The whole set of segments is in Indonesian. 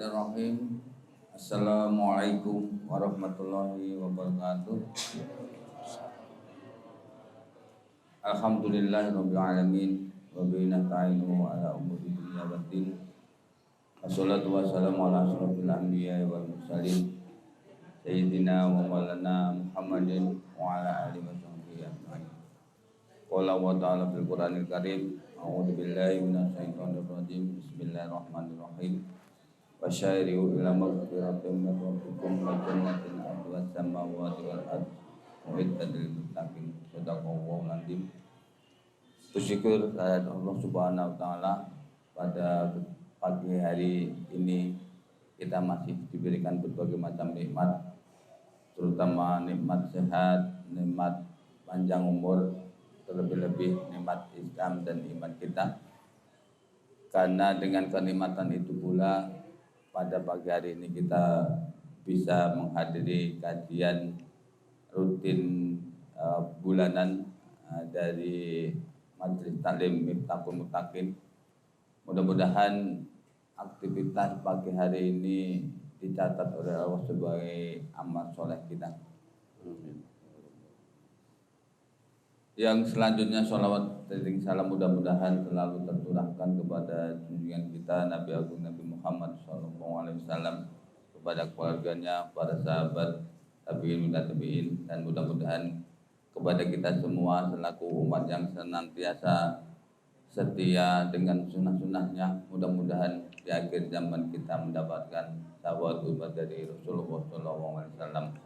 Bismillahirrahmanirrahim. Assalamualaikum warahmatullahi wabarakatuh. Alhamdulillahirabbil alamin wa bihi nasta'inu ala umuri dunya waddin. Wassalatu wassalamu ala asyrofil anbiya'i wal mursalin sayyidina wa maulana Muhammadin wa ala alihi washabbihi ajmain. Qala wa ta'ala fil Qur'anil Karim, a'udzu billahi minasyaitonir rajim. Bismillahirrahmanirrahim. Wasyari'u ila maghfiratin min rabbikum wa jannatin 'arduha as-samawati wal ardh uiddat lil muttaqin. Shadaqallahu al-'azim. Bersyukur kepada Allah Subhanahu wa taala pada pagi hari ini kita masih diberikan berbagai macam nikmat, terutama nikmat sehat, nikmat panjang umur, terlebih-lebih nikmat Islam dan iman kita. Karena dengan kenikmatan itu pula pada pagi hari ini kita bisa menghadiri kajian rutin bulanan dari Majelis Taklim Miftahul Muttaqin. Mudah-mudahan aktivitas pagi hari ini dicatat oleh Allah sebagai amal soleh kita. Yang selanjutnya sholawat dan salam mudah-mudahan selalu tercurahkan kepada junjungan kita Nabi Agung Nabi Muhammad SAW, kepada keluarganya, para sahabat, tabi'in dan tabi'in, dan mudah-mudahan kepada kita semua selaku umat yang senantiasa setia dengan sunnah-sunnahnya. Mudah-mudahan di akhir zaman kita mendapatkan syafaat dari Rasulullah SAW.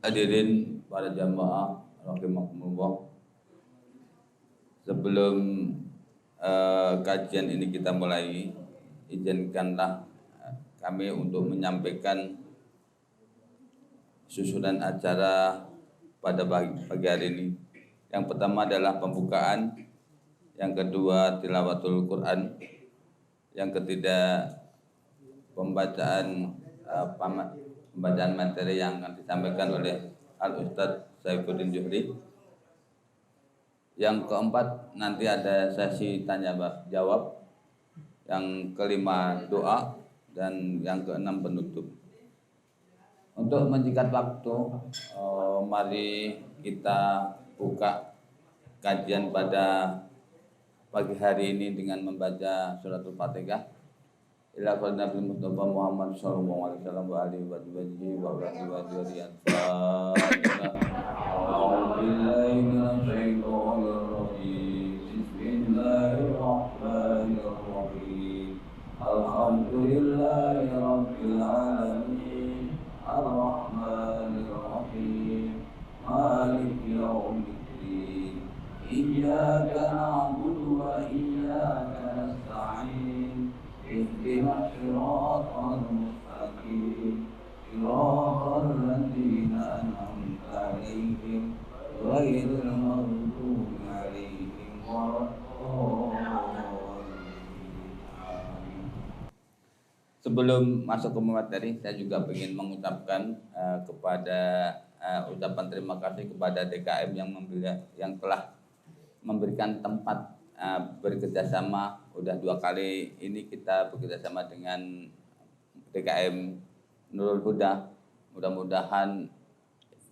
Hadirin para jamaah rahimakumullah, sebelum kajian ini kita mulai, izinkanlah kami untuk menyampaikan susunan acara pada pagi hari ini. Yang pertama adalah pembukaan, yang kedua tilawatul Quran, yang ketiga pembacaan materi yang akan disampaikan oleh Al-Ustadz Saifuddin Juhri. Yang keempat nanti ada sesi tanya jawab. Yang kelima doa, dan yang keenam penutup. Untuk menyingkat waktu, mari kita buka kajian pada pagi hari ini dengan membaca suratul Fatihah. Ila qul Nabi Mustafa Muhammad sallallahu alaihi wasallam wa alihi wa sahbihi wa radhiyallahu A'udzu billahi minasyaitonir rajim. Bismillahirrahmanirrahim. Alhamdulillahi rabbil alamin. Ar-Rahmanir Rahim. Maliki yaumiddin. Iyyaka na'budu wa iyyaka nasta'in. Ihdinas siratal mustaqim. Siratal ladzina an'amta 'alaihim ghairil maghdubi 'alaihim waladdallin. Sebelum masuk ke materi, saya juga ingin mengucapkan kepada ucapan terima kasih kepada DKM yang telah memberikan tempat bekerjasama. Udah 2 kali ini kita bekerjasama dengan DKM Nurul Huda. Mudah-mudahan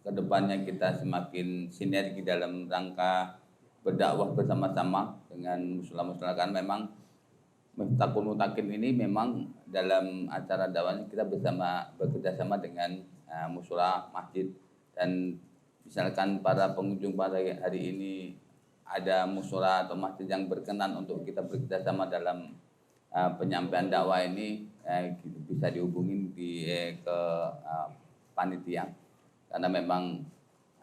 kedepannya kita semakin sinergi dalam rangka berdakwah bersama-sama dengan muslimah. Kan memang Miftahul Muttaqin ini memang dalam acara dakwahnya kita bekerjasama dengan mushola masjid, dan misalkan para pengunjung pada hari ini ada mushola atau masjid yang berkenan untuk kita bekerjasama dalam penyampaian dakwah ini, bisa dihubungin ke panitia, karena memang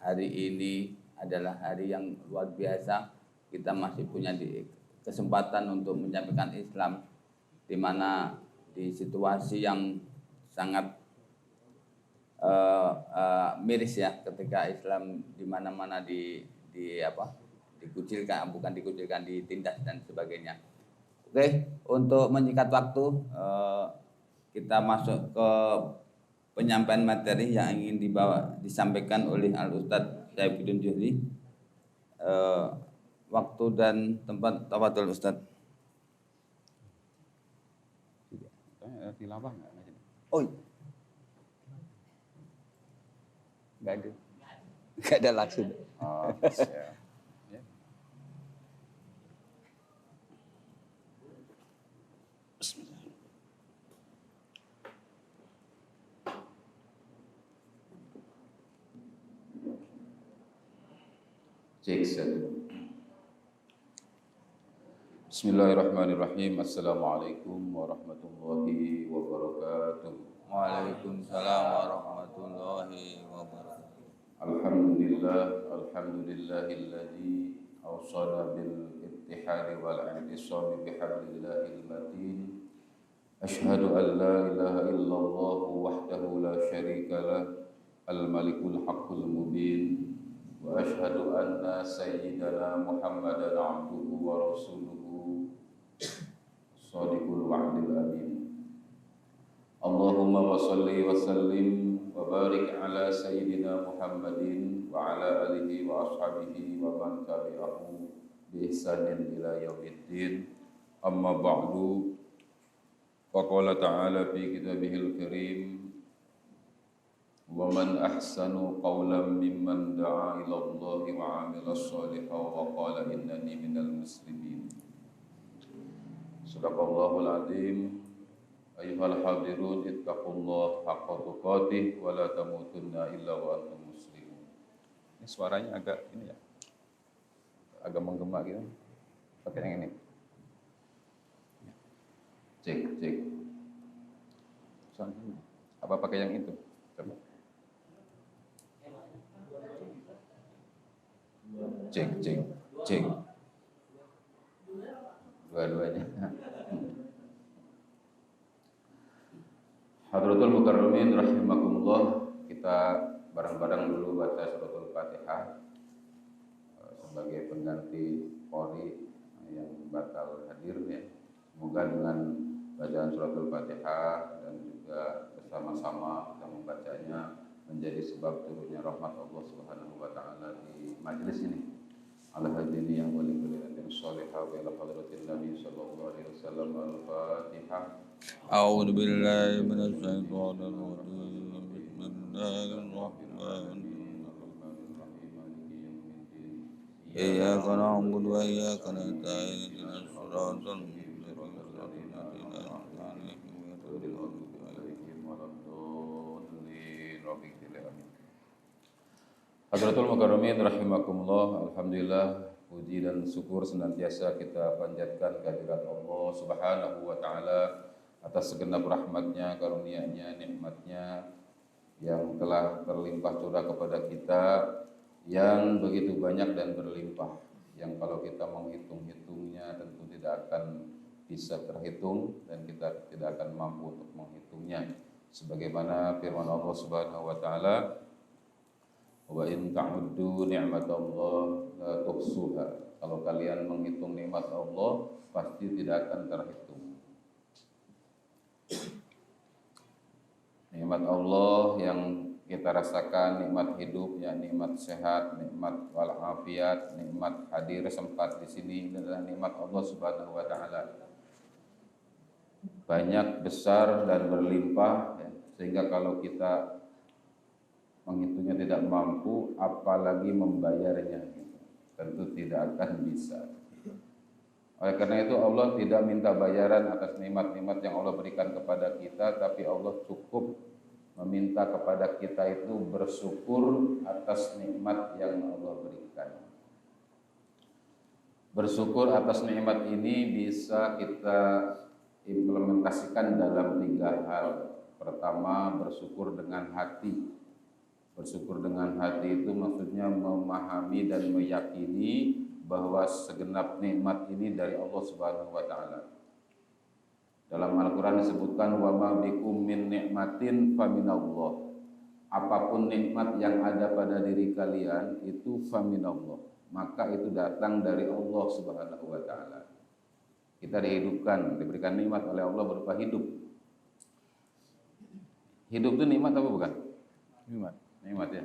hari ini adalah hari yang luar biasa. Kita masih punya kesempatan untuk menyampaikan Islam, di mana di situasi yang sangat miris ya, ketika Islam di mana-mana dikucilkan, bukan dikucilkan, ditindas dan sebagainya. Oke, untuk menyingkat waktu, kita masuk ke penyampaian materi yang ingin disampaikan oleh Al-Ustadz Saifuddin Juhri. Waktu dan tempat tafadhol Ustadz. tilawah nggak? Oh, nggak ada. Nggak ada langsung. Oh, siap. Ya. Bismillah. Cek satu. Bismillahirrahmanirrahim. Assalamualaikum warahmatullahi wabarakatuh. Waalaikumsalam warahmatullahi wabarakatuh. Alhamdulillahilladzi awsana bil ittihadi wal i'tisami bihablillahil matin. Asyhadu an la ilaha illallah wahdahu la syarika lah, al-malikul haqqul mubin. Wa asyhadu anna sayyidana Muhammadan abduhu wa rasuluhu shadiqul wa'dil amin. Allahumma wa salli wa sallim wa barik ala sayyidina Muhammadin wa ala alihi wa ashabihi wa man tabi'ahu bi ihsanin ila yaumiddin. Amma ba'du. Faqala ta'ala fi kitabihil karim, wa man ahsanu qawlan mimman da'a ila Allahi wa 'amila shalihan wa qala innani minal muslimin. Sadaqallahul azim. Ayyuhal hadirun ittaqullaha haqqa tuqatih wa la tamutunna illa wa antum muslimun. Ini suaranya agak ini ya. Agak menggema gitu. Pakai yang ini. Cek. Apa pakai yang itu? Coba. Cek. Dua-duanya. Hadratul Mukarramin rahimakumullah, kita bareng-bareng dulu baca suratul Fatihah sebagai pengganti qori yang batal hadir ya. Semoga dengan bacaan suratul Fatihah dan juga bersama-sama kita membacanya menjadi sebab turunnya rahmat Allah Subhanahu wa taala di majelis ini. Al-hadini yang wali-wali sholihah wa ila hadratin Nabi sallallahu alaihi wasallam. Al-Fatihah. A'udzu billahi minasy syaithanir rajim. Bismillahirrahmanirrahim. Iyyaka na'budu wa iyyaka nasta'in. Ihdinas siratal Hadratul Mukarramin rahimakumullah. Alhamdulillah, puji dan syukur senantiasa kita panjatkan kehadirat Allah Subhanahu wa taala atas segenap rahmatnya, karunia-Nya, nikmatnya yang telah terlimpah curah kepada kita, yang begitu banyak dan berlimpah, yang kalau kita menghitung-hitungnya tentu tidak akan bisa terhitung dan kita tidak akan mampu untuk menghitungnya. Sebagaimana firman Allah Subhanahu wa taala, wa in ta'uddu ni'matallah la tuhsuha. Kalau kalian menghitung nikmat Allah pasti tidak akan terhitung. Nikmat Allah yang kita rasakan, nikmat hidup, ya nikmat sehat, nikmat walafiat, nikmat hadir sempat di sini adalah nikmat Allah Subhanahu wa taala. Banyak, besar dan berlimpah ya, sehingga kalau kita menghitungnya tidak mampu, apalagi membayarnya, tentu tidak akan bisa. Oleh karena itu Allah tidak minta bayaran atas nikmat-nikmat yang Allah berikan kepada kita, tapi Allah cukup meminta kepada kita itu bersyukur atas nikmat yang Allah berikan. Bersyukur atas nikmat ini bisa kita implementasikan dalam 3 hal. Pertama, bersyukur dengan hati. Bersyukur dengan hati itu maksudnya memahami dan meyakini bahwa segenap nikmat ini dari Allah Subhanahu wa taala. Dalam Al-Qur'an disebutkan wa ma bikum min nikmatin faminallah. Apapun nikmat yang ada pada diri kalian itu faminallah, maka itu datang dari Allah Subhanahu wa taala. Kita dihidupkan, diberikan nikmat oleh Allah berupa hidup. Hidup itu nikmat apa bukan? Nikmat ya.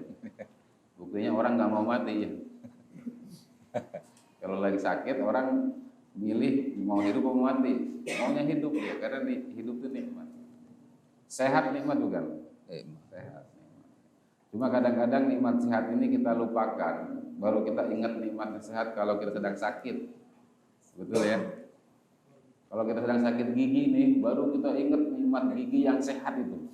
Buktinya orang nggak mau mati ya. Kalau lagi sakit orang milih mau hidup mau mati, maunya hidup ya, karena hidup itu nikmat. Sehat nikmat bukan? Sehat nikmat. Cuma kadang-kadang nikmat sehat ini kita lupakan. Baru kita ingat nikmat sehat kalau kita sedang sakit. Betul ya? Kalau kita sedang sakit gigi nih, baru kita ingat nikmat gigi yang sehat itu.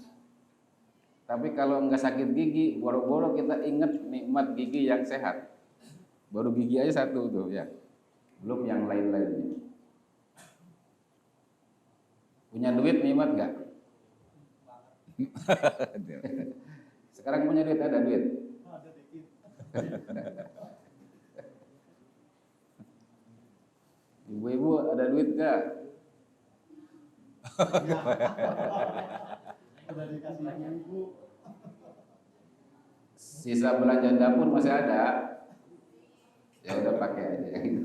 Tapi kalau enggak sakit gigi, boro-boro kita ingat nikmat gigi yang sehat. Baru gigi aja satu tuh ya. Belum yang lain-lainnya. Punya duit nikmat enggak? Sekarang punya duit, ada duit? Ada dikit. Ibu-ibu ada duit enggak? Udah dikasih ibu. Sisa belanja dapur masih ada? Ya udah pakai aja gitu.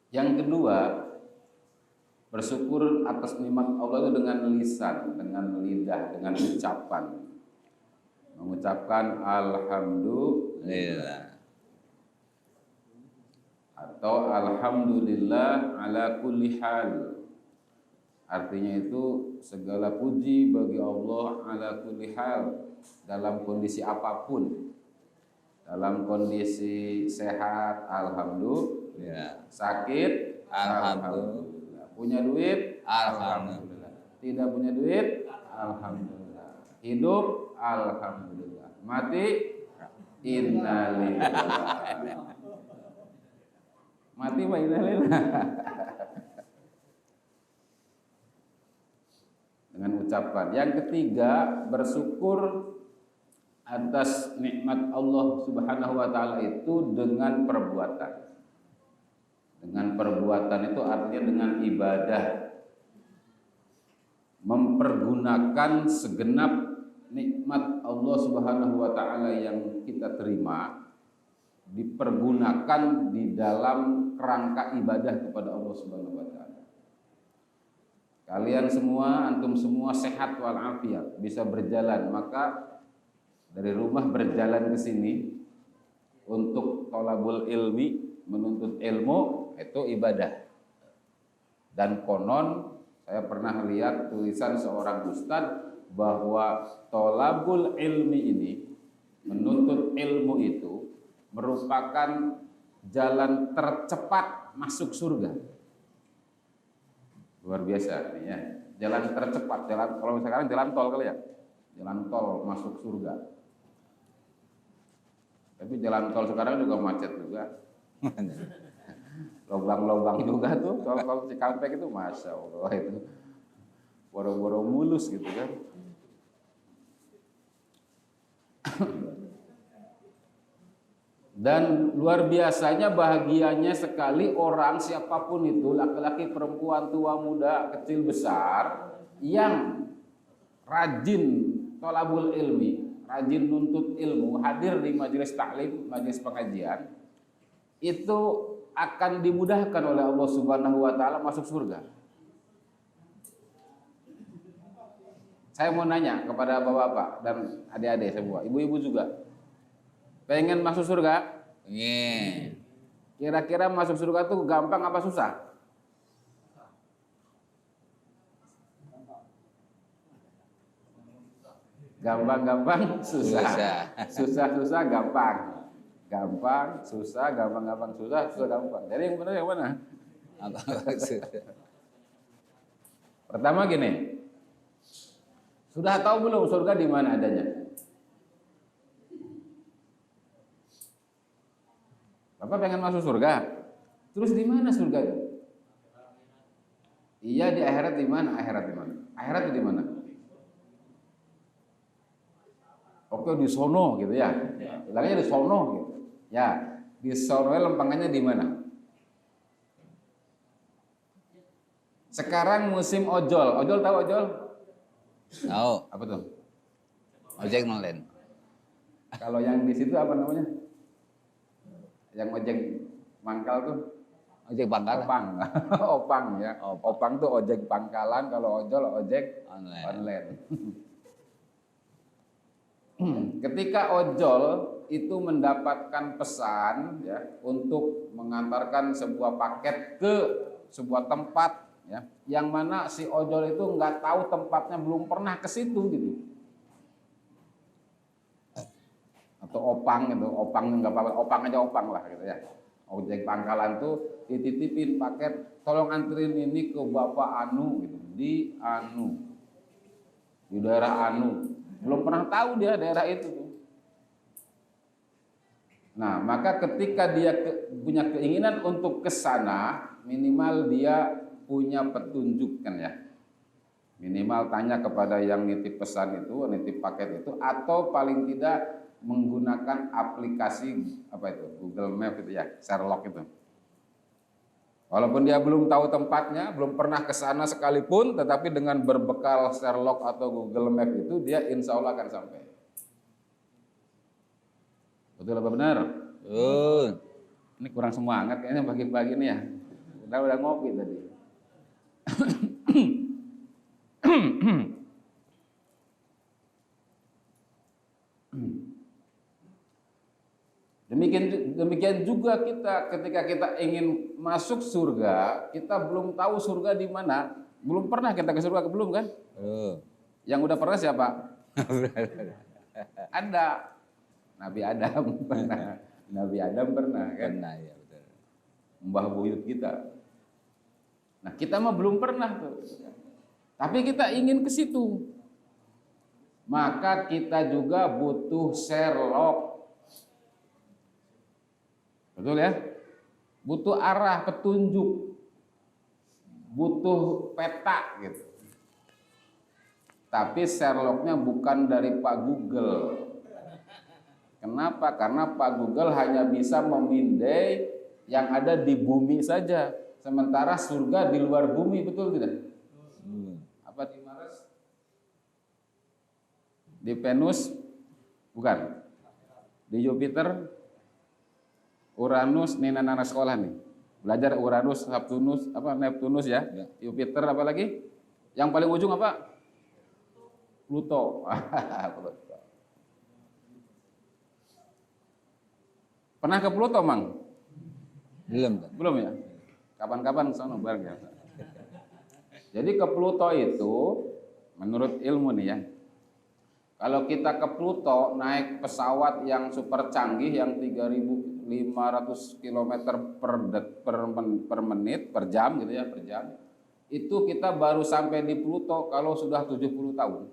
Yang kedua, bersyukur atas nikmat Allah itu dengan lisan, dengan lidah, dengan ucapan. Mengucapkan alhamdulillah atau alhamdulillah ala kulli hal. Artinya itu segala puji bagi Allah ala kulli hal, dalam kondisi apapun. Dalam kondisi sehat alhamdulillah, sakit alhamdulillah, punya duit alhamdulillah, tidak punya duit alhamdulillah, hidup alhamdulillah, mati innalillahi, mati wa innalillahi. Dengan ucapan. Yang ketiga, bersyukur atas nikmat Allah Subhanahu wa taala itu dengan perbuatan. Dengan perbuatan itu artinya dengan ibadah. Mempergunakan segenap nikmat Allah Subhanahu wa taala yang kita terima, dipergunakan di dalam kerangka ibadah kepada Allah Subhanahu wa taala. Kalian semua, antum semua sehat walafiat, bisa berjalan, maka dari rumah berjalan ke sini untuk thalabul ilmi, menuntut ilmu, itu ibadah. Dan konon saya pernah lihat tulisan seorang ustadz bahwa thalabul ilmi ini, menuntut ilmu itu merupakan jalan tercepat masuk surga. Luar biasa nih ya. Jalan tercepat, jalan, kalau sekarang jalan tol kali ya. Jalan tol masuk surga. Tapi jalan tol sekarang juga macet juga. Lobang-lobang juga tuh. Tol Cikampek itu Masya Allah itu. Boro-boro mulus gitu kan. Dan luar biasanya bahagianya sekali orang siapapun itu, laki-laki, perempuan, tua, muda, kecil, besar, yang rajin thalabul ilmi, rajin nuntut ilmu, hadir di majelis taklim, majelis pengajian, itu akan dimudahkan oleh Allah Subhanahu wa taala masuk surga. Saya mau nanya kepada bapak-bapak dan adik-adik semua, ibu-ibu juga. Pengen masuk surga? Yeah. Kira-kira masuk surga tuh gampang apa susah? Gampang-gampang susah. Susah-susah gampang. Gampang, susah, gampang-gampang susah, susah gampang. Jadi yang benar yang mana? Pertama gini. Sudah tahu belum surga di mana adanya? Bapak pengen masuk surga, terus di mana surga itu? Iya, di akhirat di mana? Akhirat di mana? Akhirat di mana? Oke, di sono gitu ya. Bilangnya di sono gitu. Ya, di sono lempangannya di mana? Sekarang musim ojol. Ojol tahu ojol? Tahu. Apa tuh? Ojek online. Kalau yang di situ apa namanya? Yang ojek mangkal tuh Ojek pangkalan. opang. Opang ya. Opang tuh ojek pangkalan, kalau ojol ojek online. Ketika ojol itu mendapatkan pesan ya untuk mengantarkan sebuah paket ke sebuah tempat ya, yang mana si ojol itu nggak tahu tempatnya, belum pernah ke situ gitu. Atau opang gitu, opang nggak apa-apa, opang aja opang lah gitu ya. Ojek pangkalan tuh dititipin paket, tolong anterin ini ke Bapak Anu gitu, di Anu, di daerah Anu. Belum pernah tahu dia daerah itu tuh. Nah, maka ketika dia punya keinginan untuk ke sana, minimal dia punya petunjuk kan ya. Minimal tanya kepada yang nitip pesan itu, nitip paket itu, atau paling tidak menggunakan aplikasi apa itu, Google Map itu ya, Sherlock itu. Walaupun dia belum tahu tempatnya, belum pernah ke sana sekalipun, tetapi dengan berbekal Sherlock atau Google Map itu, dia insya Allah akan sampai. Betul apa benar? Ini kurang semangat kayaknya pagi-pagi ini ya. Udah ngopi tadi. Demikian juga kita ketika kita ingin masuk surga, kita belum tahu surga di mana, belum pernah kita ke surga, belum kan? Yang udah pernah siapa? Ada. Nabi Adam pernah. Nabi Adam pernah kan? Pernah ya, betul. Mbah buyut kita. Nah, kita mah belum pernah tuh. Tapi kita ingin ke situ. Maka kita juga butuh Sherlock. Betul ya? Butuh arah, petunjuk. Butuh peta gitu. Tapi Sherlocknya bukan dari Pak Google. Kenapa? Karena Pak Google hanya bisa memindai yang ada di bumi saja. Sementara surga di luar bumi, betul tidak? Apa di Mars? Di Venus? Bukan. Di Jupiter? Uranus, ini anak-anak sekolah nih. Belajar Uranus, Neptunus, Neptunus ya. Jupiter apa lagi? Yang paling ujung apa? Pluto. Pernah ke Pluto, Mang? Belum ya? Kapan-kapan sono bareng ya. Jadi ke Pluto itu menurut ilmu nih ya. Kalau kita ke Pluto naik pesawat yang super canggih yang 3.500 km per menit per jam gitu ya, per jam. Itu kita baru sampai di Pluto kalau sudah 70 tahun.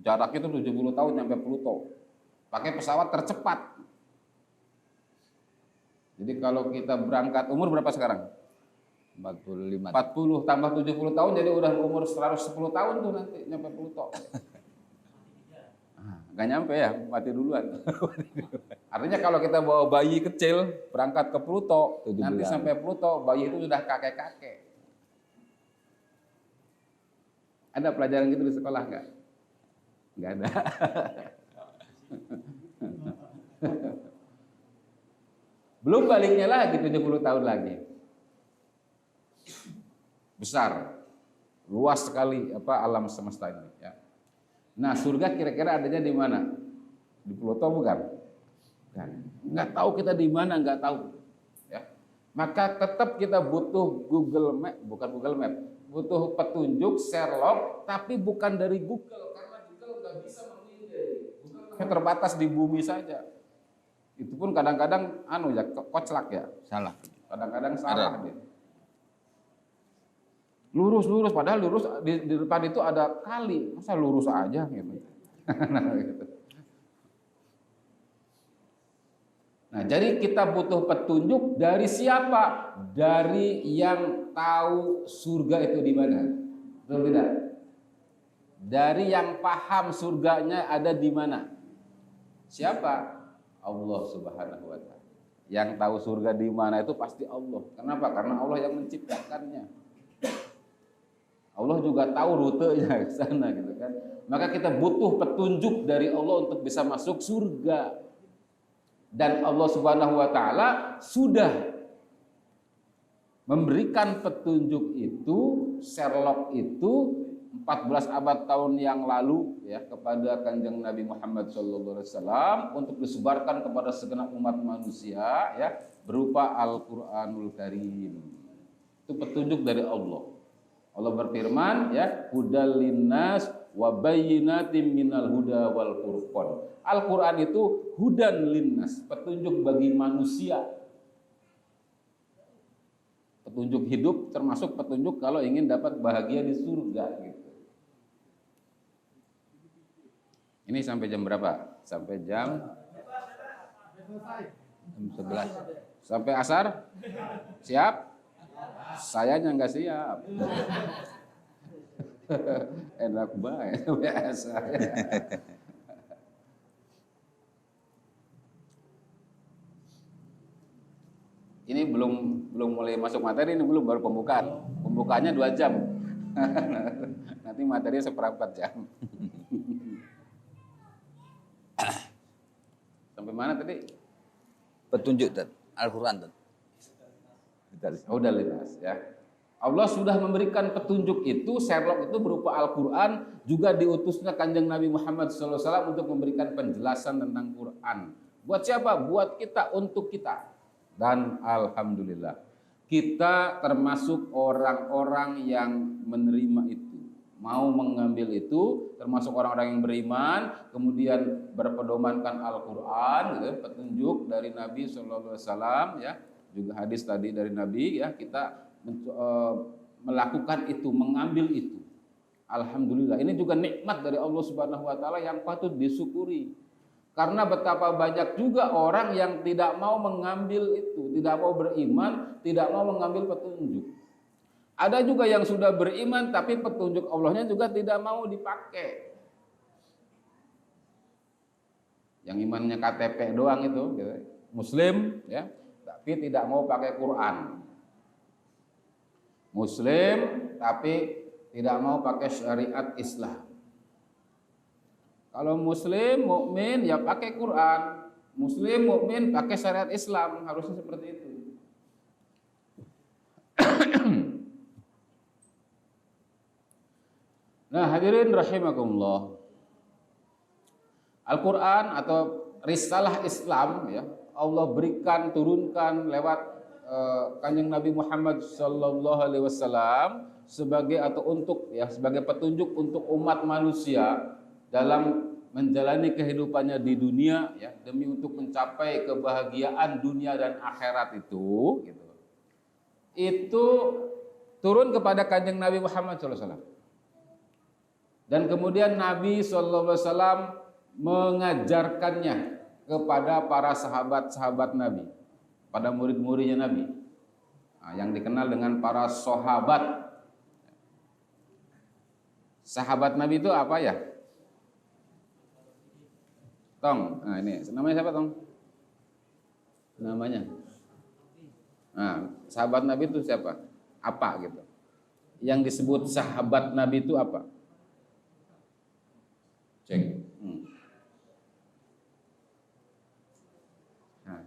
Jarak itu 70 tahun sampai Pluto. Pakai pesawat tercepat. Jadi kalau kita berangkat, umur berapa sekarang? 45. 40 tambah 70 tahun jadi udah umur 110 tahun tuh nanti nyampe Pluto. Gak nyampe ya, mati duluan. Artinya kalau kita bawa bayi kecil berangkat ke Pluto, nanti sampai Pluto bayi itu sudah kakek-kakek. Ada pelajaran gitu di sekolah nggak? Nggak ada. Belum baliknya lagi 70 tahun lagi. Besar, luas sekali alam semesta ini ya. Nah, surga kira-kira adanya di mana? Di Pluto bukan? Bukan. Nggak tahu kita di mana, nggak tahu. Ya. Maka tetap kita butuh Google Map, bukan Google Map, butuh petunjuk Sherlock, tapi bukan dari Google karena Google nggak bisa memindai. Google terbatas di bumi saja. Itu pun kadang-kadang koclak ya. Salah. Kadang-kadang salah dia. Lurus padahal lurus di depan itu ada kali. Masa lurus aja gitu. Nah, jadi kita butuh petunjuk dari siapa? Dari yang tahu surga itu di mana. Betul tidak? Dari yang paham surganya ada di mana. Siapa? Allah Subhanahu wa taala. Yang tahu surga di mana itu pasti Allah. Kenapa? Karena Allah yang menciptakannya. Allah juga tahu rutenya ke sana gitu kan. Maka kita butuh petunjuk dari Allah untuk bisa masuk surga. Dan Allah Subhanahu wa taala sudah memberikan petunjuk itu, Sherlock itu 14 abad tahun yang lalu ya kepada Kanjeng Nabi Muhammad SAW untuk disebarkan kepada segenap umat manusia ya berupa Al-Qur'anul Karim. Itu petunjuk dari Allah. Allah berfirman ya, hudal linnas wa bayyinatin minal huda wal furqan. Al-Qur'an itu hudan linnas, petunjuk bagi manusia. Petunjuk hidup termasuk petunjuk kalau ingin dapat bahagia di surga gitu. Ini sampai jam berapa? Sampai jam 11. sampai asar? Siap? Sayanya nggak siap. Enak banget biasa. Ini belum mulai masuk materi, ini belum, baru pembukaan. Pembukaannya 2 jam. Nanti materinya 1/4 jam. Sampai mana tadi? Petunjuk Tad. Al-Qur'an Tad. Udah lintas ya. Allah sudah memberikan petunjuk itu, Sherlock itu berupa Al-Quran, juga diutusnya Kanjeng Nabi Muhammad SAW untuk memberikan penjelasan tentang Quran. Buat siapa? Buat kita, untuk kita. Dan alhamdulillah, kita termasuk orang-orang yang menerima itu, mau mengambil itu, termasuk orang-orang yang beriman, kemudian berpedomankan Al-Quran, gitu, petunjuk dari Nabi SAW, ya, juga hadis tadi dari Nabi, ya, kita melakukan itu, mengambil itu. Alhamdulillah, ini juga nikmat dari Allah Subhanahu wa taala yang patut disyukuri. Karena betapa banyak juga orang yang tidak mau mengambil itu, tidak mau beriman, tidak mau mengambil petunjuk. Ada juga yang sudah beriman tapi petunjuk Allahnya juga tidak mau dipakai. Yang imannya KTP doang itu, gitu. Muslim, ya, tapi tidak mau pakai Quran. Muslim tapi tidak mau pakai syariat Islam. Kalau muslim mukmin ya pakai Quran, muslim mukmin pakai syariat Islam, harusnya seperti itu. Nah, hadirin rahimakumullah. Al-Quran atau risalah Islam, ya, Allah berikan, turunkan lewat Kanjeng Nabi Muhammad sallallahu alaihi wasallam sebagai atau untuk, ya, sebagai petunjuk untuk umat manusia dalam menjalani kehidupannya di dunia, ya, demi untuk mencapai kebahagiaan dunia dan akhirat itu, gitu. Itu turun kepada Kanjeng Nabi Muhammad SAW. Dan kemudian Nabi SAW mengajarkannya kepada para sahabat-sahabat Nabi, pada murid-muridnya Nabi, nah, yang dikenal dengan para sahabat. Sahabat Nabi itu apa ya? Tong, nah ini namanya siapa Tong? Namanya. Nah, sahabat Nabi itu siapa? Apa gitu? Yang disebut sahabat Nabi itu apa? Cek. Nah,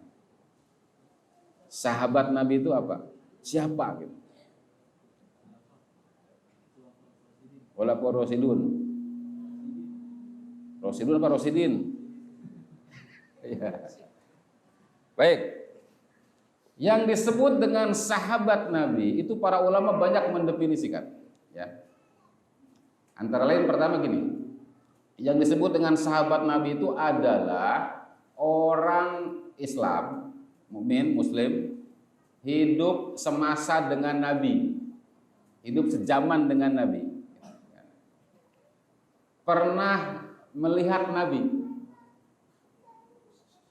sahabat Nabi itu apa? Siapa gitu? Wala Rosidun. Rosidun apa Rosidin? Ya. Baik. Yang disebut dengan sahabat Nabi itu para ulama banyak mendefinisikan, ya. Antara lain pertama gini. Yang disebut dengan sahabat Nabi itu adalah orang Islam, mukmin, muslim, hidup semasa dengan Nabi. Hidup sejaman dengan Nabi. Pernah melihat Nabi.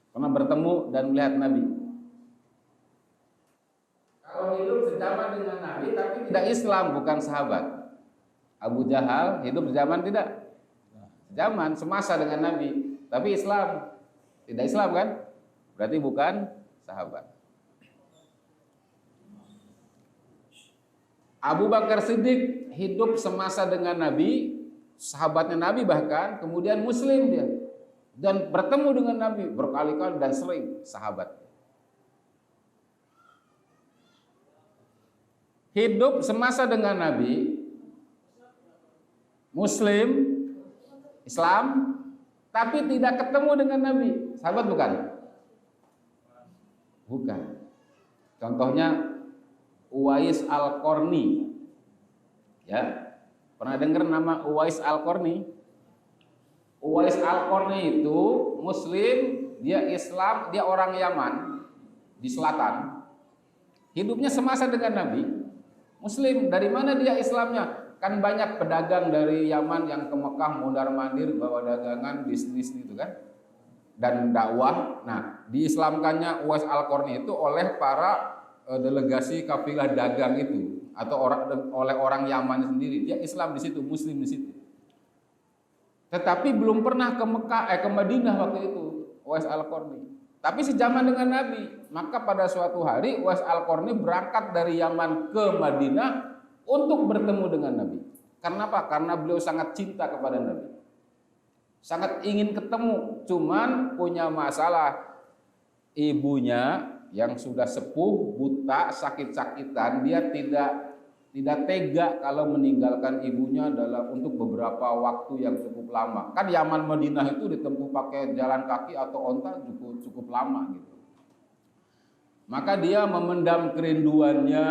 Pernah bertemu dan melihat Nabi. Kalau hidup sejaman dengan Nabi tapi tidak Islam, bukan sahabat. Abu Jahal hidup sejaman tidak? Sejaman, semasa dengan Nabi, tapi Islam. Tidak Islam kan? Berarti bukan sahabat. Abu Bakar Siddiq hidup semasa dengan Nabi, sahabatnya Nabi bahkan, kemudian muslim dia. Dan bertemu dengan Nabi berkali-kali dan sering, sahabat. Hidup semasa dengan Nabi, muslim, Islam, tapi tidak ketemu dengan Nabi. Sahabat bukan? Bukan. Contohnya Uwais Al-Qarni. Ya. Pernah dengar nama Uwais Al-Qarni? Uwais Al-Qarni itu muslim, dia Islam, dia orang Yaman di selatan. Hidupnya semasa dengan Nabi. Muslim, dari mana dia Islamnya? Kan banyak pedagang dari Yaman yang ke Mekah mondar-mandir bawa dagangan, bisnis gitu kan. Dan dakwah. Nah, diislamkannya Uwais Al-Qarni itu oleh para delegasi kafilah dagang itu atau oleh orang Yaman sendiri. Dia Islam di situ, muslim di situ. Tetapi belum pernah ke Mekah, ke Madinah waktu itu Uwais Al-Qarni. Tapi sejaman dengan Nabi, maka pada suatu hari Uwais Al-Qarni berangkat dari Yaman ke Madinah untuk bertemu dengan Nabi. Karena apa? Karena beliau sangat cinta kepada Nabi. Sangat ingin ketemu, cuman punya masalah. Ibunya yang sudah sepuh, buta, sakit-sakitan, dia tidak tega kalau meninggalkan ibunya untuk beberapa waktu yang cukup lama. Kan Yaman Madinah itu ditempuh pakai jalan kaki atau onta cukup lama gitu. Maka dia memendam kerinduannya,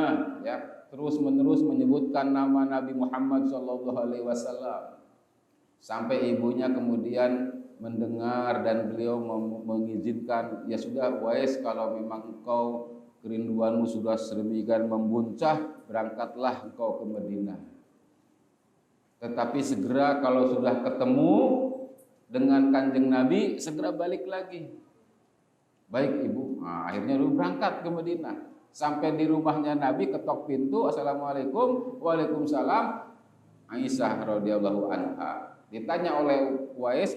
ya, terus-menerus menyebutkan nama Nabi Muhammad SAW. Sampai ibunya kemudian mendengar dan beliau mengizinkan, ya sudah Uwais, kalau memang engkau kerinduanmu sudah sedemikian membuncah, berangkatlah engkau ke Madinah. Tetapi segera kalau sudah ketemu dengan kanjeng Nabi, segera balik lagi. Baik ibu. Nah, akhirnya dia berangkat ke Madinah. Sampai di rumahnya Nabi, ketok pintu, assalamualaikum, waalaikumsalam. Aisyah radhiyallahu anha ditanya oleh Uwais,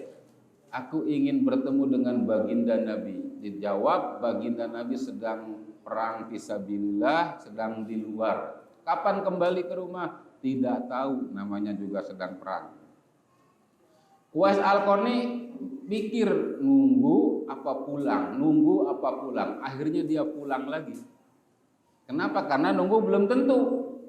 aku ingin bertemu dengan baginda Nabi. Dijawab, baginda Nabi sedang perang fisabilillah, sedang di luar. Kapan kembali ke rumah? Tidak tahu, namanya juga sedang perang. Uwais Al-Qarni pikir nunggu apa pulang. Akhirnya dia pulang lagi. Kenapa? Karena nunggu belum tentu.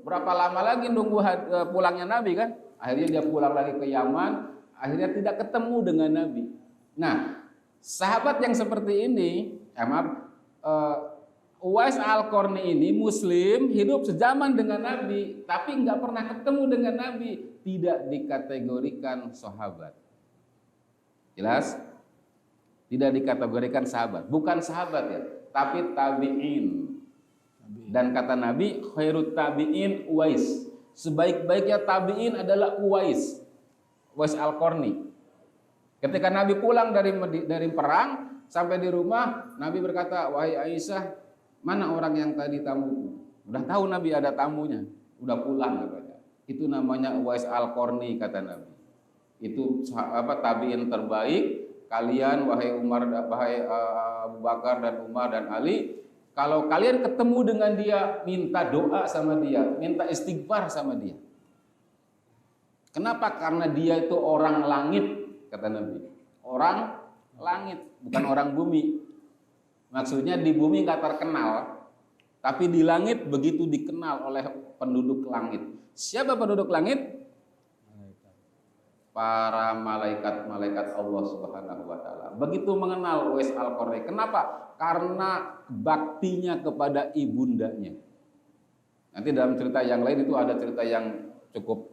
Berapa lama lagi nunggu pulangnya Nabi kan? Akhirnya dia pulang lagi ke Yaman, akhirnya tidak ketemu dengan Nabi. Nah, sahabat yang seperti ini, Uwais Al-Qarni ini muslim, hidup sejaman dengan Nabi, tapi nggak pernah ketemu dengan Nabi, tidak dikategorikan sahabat. Jelas? Tidak dikategorikan sahabat, bukan sahabat ya, tapi tabi'in. Dan kata Nabi, khairut tabi'in Uwais. Sebaik-baiknya tabi'in adalah Uwais Al-Qarni. Ketika Nabi pulang dari perang, sampai di rumah, Nabi berkata, wahai Aisyah, mana orang yang tadi tamuku? Udah tahu Nabi ada tamunya, udah pulang katanya. Itu namanya Uwais Al-Qarni kata Nabi. Itu tabi'in terbaik. Kalian wahai Abu Bakar dan Umar dan Ali, kalau kalian ketemu dengan dia, minta doa sama dia, minta istighfar sama dia. Kenapa? Karena dia itu orang langit, kata Nabi. Orang langit, bukan orang bumi. Maksudnya di bumi nggak terkenal, tapi di langit begitu dikenal oleh penduduk langit. Siapa penduduk langit? Para malaikat-malaikat Allah Subhanahu wa taala. Begitu mengenal Uwais Al-Qarni. Kenapa? Karena baktinya kepada ibundanya. Nanti dalam cerita yang lain itu ada cerita yang cukup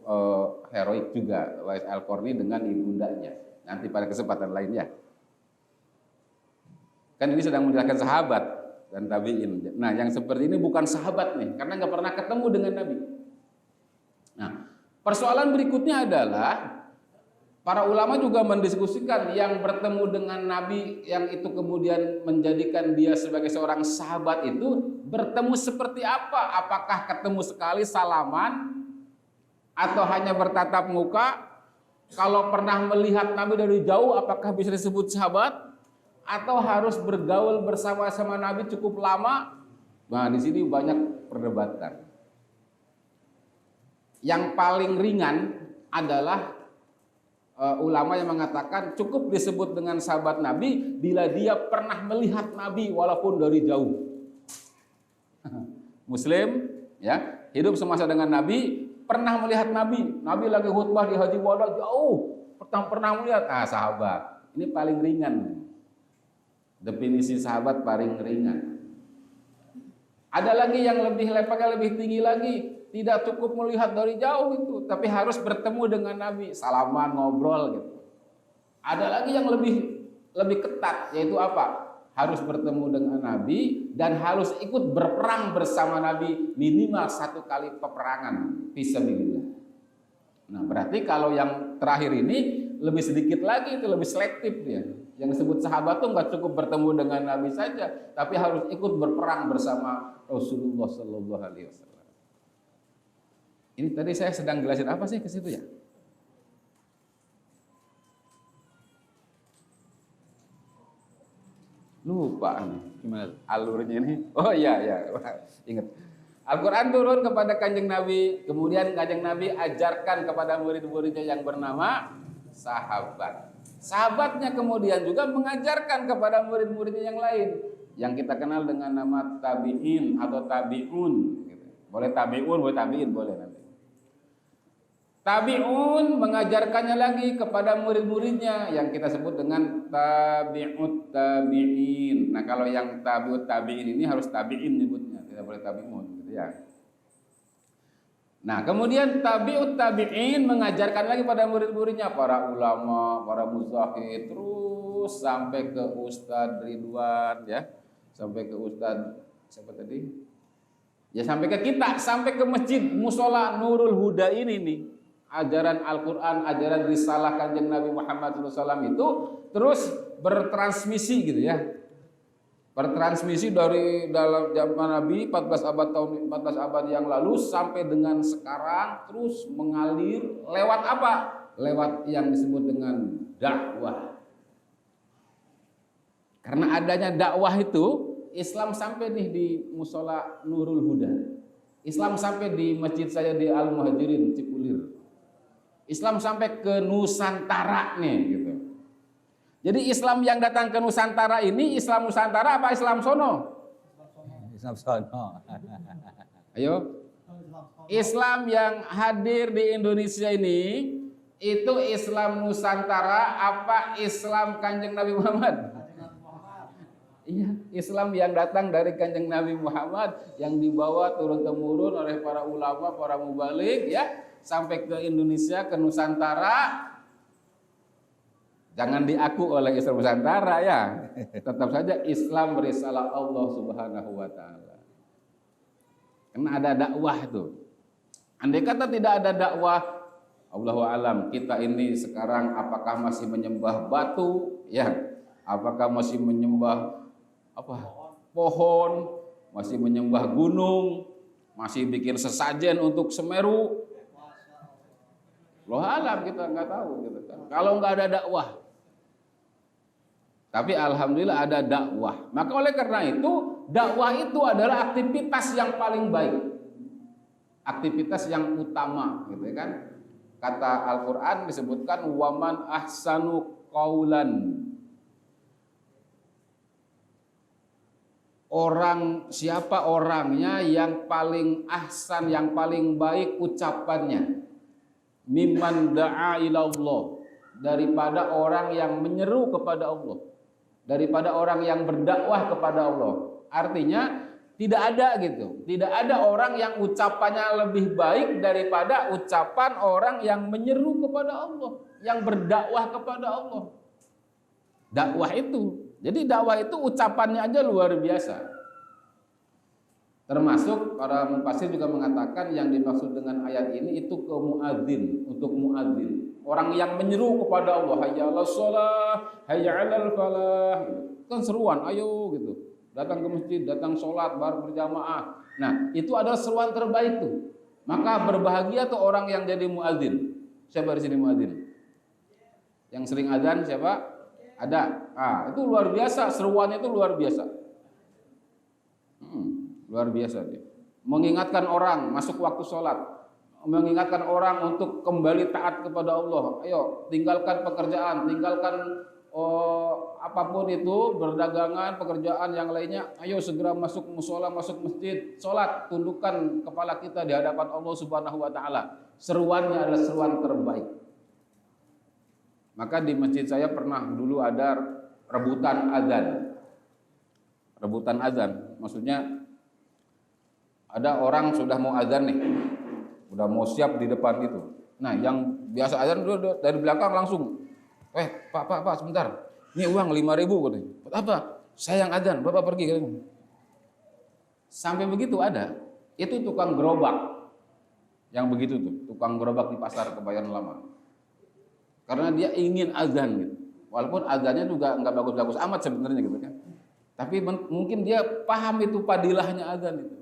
heroik juga, Uwais Al-Qarni dengan ibundanya. Nanti pada kesempatan lainnya. Kan ini sedang menjelaskan sahabat dan tabi'in. Nah, yang seperti ini bukan sahabat nih, karena nggak pernah ketemu dengan Nabi. Nah, persoalan berikutnya adalah para ulama juga mendiskusikan yang bertemu dengan Nabi yang itu kemudian menjadikan dia sebagai seorang sahabat itu bertemu seperti apa? Apakah ketemu sekali salaman atau hanya bertatap muka? Kalau pernah melihat Nabi dari jauh apakah bisa disebut sahabat? Atau harus bergaul bersama-sama Nabi cukup lama? Nah, di sini banyak perdebatan. Yang paling ringan adalah ulama yang mengatakan cukup disebut dengan sahabat Nabi bila dia pernah melihat Nabi walaupun dari jauh. Muslim, ya, hidup semasa dengan Nabi, pernah melihat Nabi. Nabi lagi khutbah di Haji Wada jauh, pernah melihat. Sahabat. Ini paling ringan. Definisi sahabat paling ringan. Ada lagi yang lebih levelnya lebih tinggi lagi, tidak cukup melihat dari jauh itu, tapi harus bertemu dengan Nabi, salaman, ngobrol gitu. Ada lagi yang lebih ketat, yaitu apa? Harus bertemu dengan Nabi dan harus ikut berperang bersama Nabi minimal 1 kali peperangan fisabilillah. Nah, berarti kalau yang terakhir ini lebih sedikit lagi, itu lebih selektif dia. Yang disebut sahabat tuh nggak cukup bertemu dengan Nabi saja, tapi harus ikut berperang bersama Rasulullah Sallallahu Alaihi Wasallam. Ini tadi saya sedang jelasin apa sih ke situ ya? Lupa nih, gimana alurnya ini? Oh iya, ingat. Al-Quran turun kepada kanjeng Nabi, kemudian kanjeng Nabi ajarkan kepada murid-muridnya yang bernama sahabat. Sahabatnya kemudian juga mengajarkan kepada murid-muridnya yang lain, yang kita kenal dengan nama tabi'in atau tabi'un. Boleh tabi'un, boleh tabi'in, boleh nanti. Tabi'un mengajarkannya lagi kepada murid-muridnya yang kita sebut dengan tabi'ut tabi'in. Nah, kalau yang tabi'ut tabi'in ini harus tabi'in nyebutnya, tidak boleh tabi'un gitu ya. Nah, kemudian tabi'ut tabi'in mengajarkan lagi pada murid-muridnya, para ulama, para muzahid, terus sampai ke Ustadz Ridwan ya, sampai ke Ustadz siapa tadi? Ya sampai ke kita, sampai ke masjid Musola Nurul Huda ini nih. Ajaran Al-Quran, ajaran risalah kanjeng Nabi Muhammad SAW itu terus bertransmisi gitu ya. Bertransmisi dari dalam zaman Nabi 14 abad yang lalu sampai dengan sekarang terus mengalir lewat apa? Lewat yang disebut dengan dakwah. Karena adanya dakwah itu Islam sampai nih di Musola Nurul Huda. Islam sampai di masjid saya di Al Muhajirin Cipulir. Islam sampai ke Nusantara nih gitu. Jadi Islam yang datang ke Nusantara ini Islam Nusantara apa Islam sono? Islam sono. Ayo. Islam yang hadir di Indonesia ini itu Islam Nusantara apa Islam Kanjeng Nabi Muhammad? Iya, Islam yang datang dari Kanjeng Nabi Muhammad yang dibawa turun-temurun oleh para ulama, para mubalik ya, sampai ke Indonesia, ke Nusantara. Jangan diaku oleh Islam Nusantara ya. Tetap saja Islam berisalah Allah Subhanahu wa taala. Karena ada dakwah itu. Andai kata tidak ada dakwah, Allahu alam, kita ini sekarang apakah masih menyembah batu ya? Apakah masih menyembah pohon, masih menyembah gunung, masih bikin sesajen untuk Semeru? Allahu alam, kita nggak tahu gitu kan. Kalau nggak ada dakwah. Tapi alhamdulillah ada dakwah. Maka oleh karena itu, dakwah itu adalah aktivitas yang paling baik. Aktivitas yang utama, gitu kan. Kata Al-Qur'an disebutkan waman ahsanu qaulan. Siapa orangnya yang paling ahsan, yang paling baik ucapannya? Mimman da'a ilallah, daripada orang yang menyeru kepada Allah. Daripada orang yang berdakwah kepada Allah. Artinya tidak ada gitu. Tidak ada orang yang ucapannya lebih baik daripada ucapan orang yang menyeru kepada Allah, yang berdakwah kepada Allah. Dakwah itu. Jadi dakwah itu ucapannya aja luar biasa. Termasuk para mufassir juga mengatakan yang dimaksud dengan ayat ini itu ke muadzin, untuk muadzin. Orang yang menyeru kepada Allah, hayya 'alas shalah, hayya 'alal falah. Kan seruan, ayo gitu. Datang ke masjid, datang sholat, baru berjamaah. Nah, itu adalah seruan terbaik tuh. Maka berbahagia tuh orang yang jadi muadzin. Siapa di sini muadzin? Yang sering azan siapa? Ada. Itu luar biasa, seruannya itu luar biasa. Luar biasa dia. Mengingatkan orang masuk waktu sholat, mengingatkan orang untuk kembali taat kepada Allah. Ayo, tinggalkan pekerjaan, tinggalkan apapun itu, berdagangan, pekerjaan yang lainnya. Ayo segera masuk musola, masuk masjid, sholat, tundukkan kepala kita di hadapan Allah Subhanahu wa taala. Seruannya adalah seruan terbaik. Maka di masjid saya pernah dulu ada rebutan azan. Rebutan azan, maksudnya ada orang sudah mau azan nih, udah mau siap di depan itu. Nah, yang biasa azan dari belakang langsung, pak sebentar, ini uang 5.000 katanya. Apa? Saya yang azan, bapak pergi katanya. Sampai begitu ada. Itu tukang gerobak yang begitu tuh, tukang gerobak di pasar Kebayoran Lama. Karena dia ingin azan gitu. Walaupun azannya juga nggak bagus-bagus amat sebenarnya gitu kan. Tapi mungkin dia paham itu padilahnya azan itu.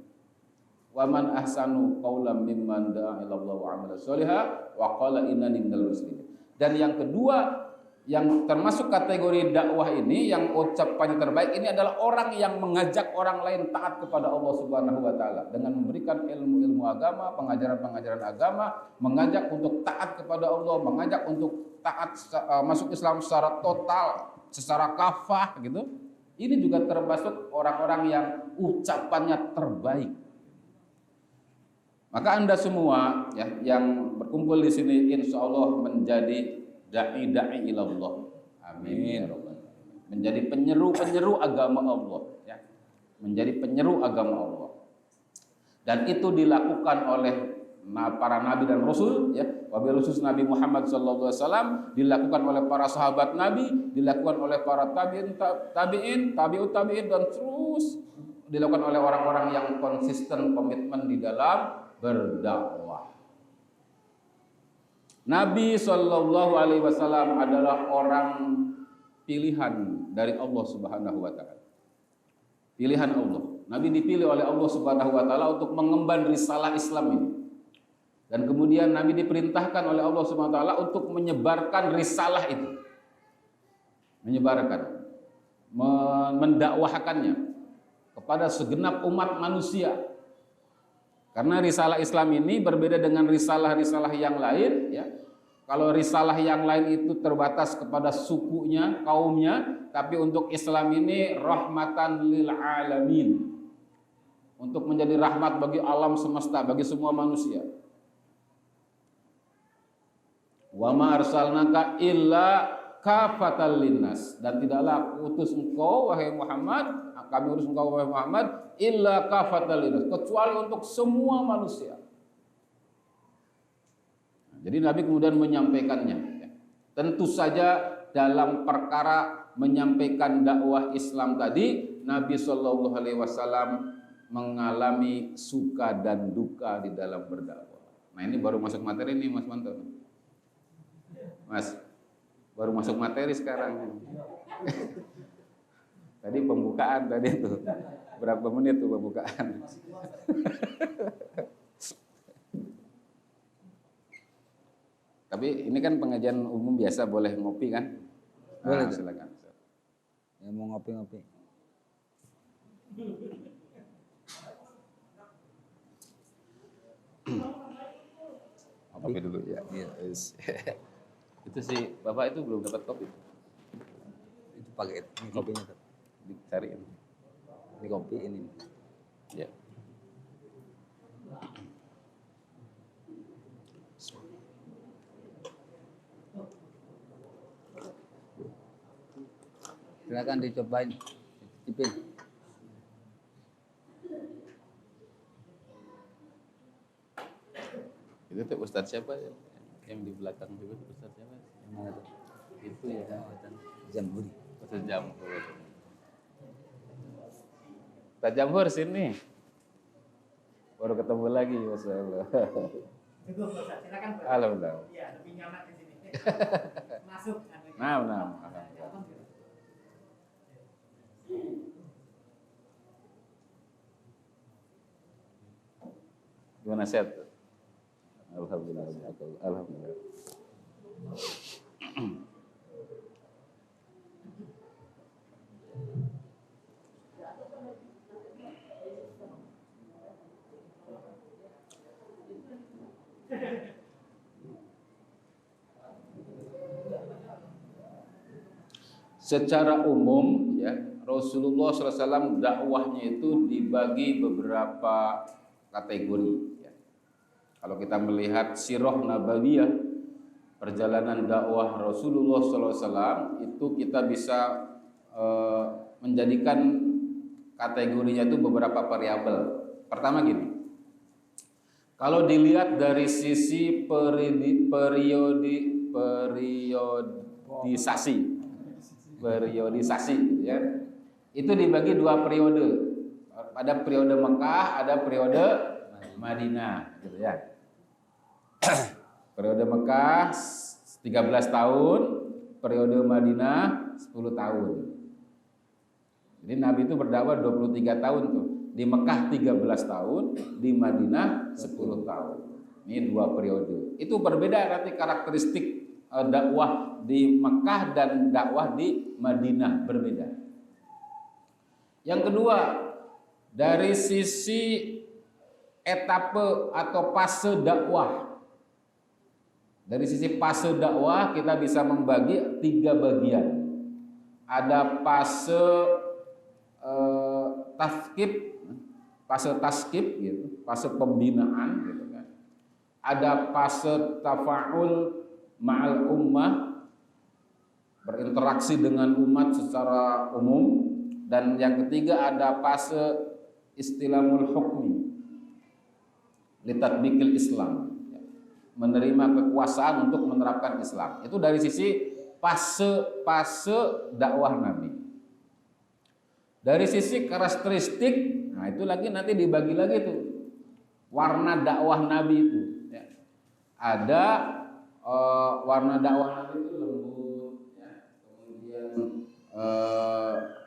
Wa man ahsanu qaulan mimman da'a ila Allah wa 'amila sholihan wa qala innani minal muslimin. Dan yang kedua yang termasuk kategori dakwah ini yang ucapannya terbaik ini adalah orang yang mengajak orang lain taat kepada Allah Subhanahu wa taala dengan memberikan ilmu-ilmu agama, pengajaran-pengajaran agama, mengajak untuk taat kepada Allah, mengajak untuk taat masuk Islam secara total, secara kafah gitu. Ini juga termasuk orang-orang yang ucapannya terbaik. Maka Anda semua ya yang berkumpul di sini insya Allah menjadi da'i ilallah. Amin. Menjadi penyeru agama Allah ya. Menjadi penyeru agama Allah. Dan itu dilakukan oleh para nabi dan rasul ya. Wabil khusus Nabi Muhammad sallallahu alaihi wasallam, dilakukan oleh para sahabat Nabi, dilakukan oleh para tabi'in dan terus dilakukan oleh orang-orang yang konsisten komitmen di dalam berdakwah. Nabi Shallallahu Alaihi Wasallam adalah orang pilihan dari Allah Subhanahu Wa Taala. Pilihan Allah. Nabi dipilih oleh Allah Subhanahu Wa Taala untuk mengemban risalah Islam ini. Dan kemudian Nabi diperintahkan oleh Allah Subhanahu Wa Taala untuk menyebarkan risalah itu, menyebarkan, mendakwahkannya kepada segenap umat manusia. Karena risalah Islam ini berbeda dengan risalah-risalah yang lain ya. Kalau risalah yang lain itu terbatas kepada sukunya, kaumnya, tapi untuk Islam ini rahmatan lil alamin. Untuk menjadi rahmat bagi alam semesta, bagi semua manusia. Wa ma arsalnaka illa kafatal linnas, dan tidaklah utus engkau wahai Muhammad, kami utus engkau wahai Muhammad illa kafatal linnas, kecuali untuk semua manusia. Jadi Nabi kemudian menyampaikannya. Tentu saja dalam perkara menyampaikan dakwah Islam tadi, Nabi Shallallahu Alaihi Wasallam mengalami suka dan duka di dalam berdakwah. Nah ini baru masuk materi nih Mas Manto. Mas, baru masuk materi sekarang. Tadi pembukaan tadi tuh. Berapa menit tuh pembukaan? Tapi ini kan pengajian umum biasa, boleh ngopi kan? Boleh, silakan. Ya mau ngopi-ngopi. Kopi dulu ya. Yes. Itu sih Bapak itu belum dapat kopi. Itu pakai ini kopinya tuh. Dicariin. Ini kopi ini. Ya. Silakan dicobain, cicipin. Itu tuh Ustadz siapa ya? Yang di belakang itu Ustadz siapa? Yang mana tuh? Itu ya. Jambudi. Ustadz Jamhur. Ustadz Jamhur sini. Baru ketemu lagi, Masya Allah. Silakan. Alhamdulillah. Iya, lebih nyaman di sini. Masuk. Nah. Gimana sehat? Alhamdulillah. Alhamdulillah. Secara umum ya Rasulullah SAW dakwahnya itu dibagi beberapa kategori ya. Kalau kita melihat sirah nabawiyah, perjalanan dakwah Rasulullah SAW itu kita bisa menjadikan kategorinya itu beberapa variabel. Pertama gini, Kalau dilihat dari sisi periodisasi gitu ya. Itu dibagi dua periode. Ada periode Mekah, ada periode Madinah gitu ya. Periode Mekah 13 tahun, periode Madinah 10 tahun. Jadi Nabi itu berdakwah 23 tahun tuh. Di Mekah 13 tahun, di Madinah 10 tahun. Ini dua periode. Itu berbeda nanti karakteristik dakwah di Mekah dan dakwah di Madinah berbeda. Yang kedua, dari sisi etape atau fase dakwah. Dari sisi fase dakwah kita bisa membagi 3 bagian. Ada fase taskib gitu, fase pembinaan gitu kan. Ada fase tafa'ul ma'al ummah, berinteraksi dengan umat secara umum, dan yang ketiga ada fase istilamul hukmi litatbikil Islam, menerima kekuasaan untuk menerapkan Islam. Itu dari sisi fase dakwah Nabi. Dari sisi karakteristik, nah itu lagi nanti dibagi lagi tuh warna dakwah Nabi itu. Ya. Ada warna dakwah Nabi itu lembut, ya.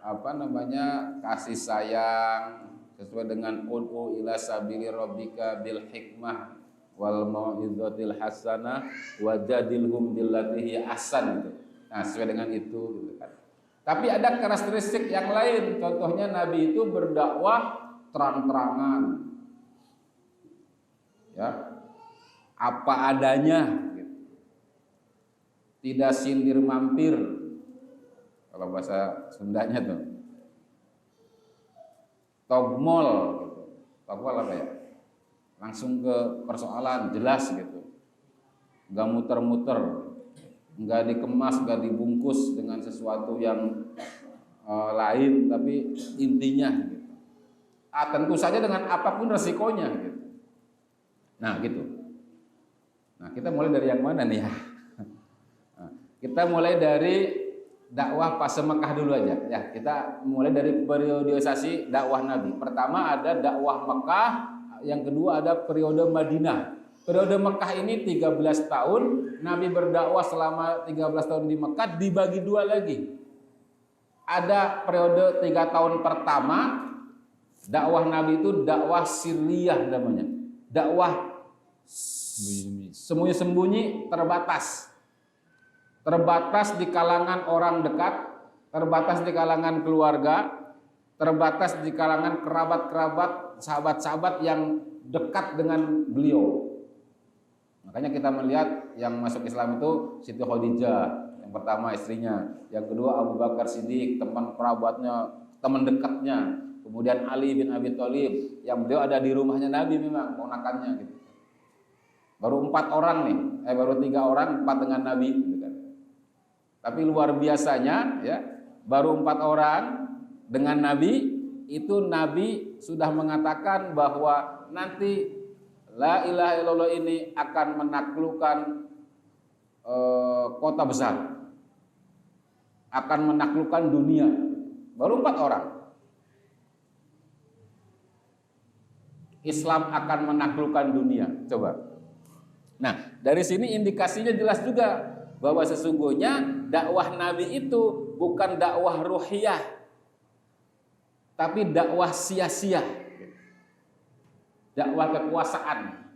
Kemudian kasih sayang sesuai dengan ud'u ila sabili rabbika bil hikmah wal mau'izatil hasanah wajadilhum billati hi ahsan gitu. Nah, sesuai dengan itu gitu kan. Tapi ada karakteristik yang lain. Contohnya Nabi itu berdakwah terang-terangan. Ya. Apa adanya gitu. Tidak sindir mampir. Kalau bahasa Sundanya tuh. Togmol gitu. Togmol apa ya? Langsung ke persoalan, jelas gitu. Enggak muter-muter, enggak dikemas, enggak dibungkus dengan sesuatu yang lain, tapi intinya gitu. Tentu saja dengan apapun resikonya gitu. Nah, gitu. Nah, kita mulai dari yang mana nih ya? Nah, kita mulai dari dakwah fase Mekah dulu aja ya. Kita mulai dari periodisasi dakwah Nabi. Pertama ada dakwah Mekah, yang kedua ada periode Madinah. Periode Mekah ini 13 tahun, Nabi berdakwah selama 13 tahun di Mekah, dibagi dua lagi. Ada periode 3 tahun pertama, dakwah Nabi itu dakwah sirriyah namanya. Dakwah sembunyi-sembunyi, terbatas. Terbatas di kalangan orang dekat, terbatas di kalangan keluarga, terbatas di kalangan kerabat-kerabat, sahabat-sahabat yang dekat dengan beliau. Makanya kita melihat yang masuk Islam itu Siti Khadijah, yang pertama istrinya, yang kedua Abu Bakar Siddiq, teman kerabatnya, teman dekatnya, kemudian Ali bin Abi Thalib, yang beliau ada di rumahnya Nabi memang, ponakannya gitu. Baru 4 orang nih, baru 3 orang, 4 dengan Nabi gitu kan. Tapi luar biasanya ya, baru 4 orang dengan Nabi, itu Nabi sudah mengatakan bahwa nanti la ilaha illallah ini akan menaklukkan kota besar, akan menaklukkan dunia. Baru 4 orang. Islam akan menaklukkan dunia. Coba. Nah, dari sini indikasinya jelas juga bahwa sesungguhnya dakwah Nabi itu bukan dakwah ruhiyah, tapi dakwah sia-sia, dakwah kekuasaan.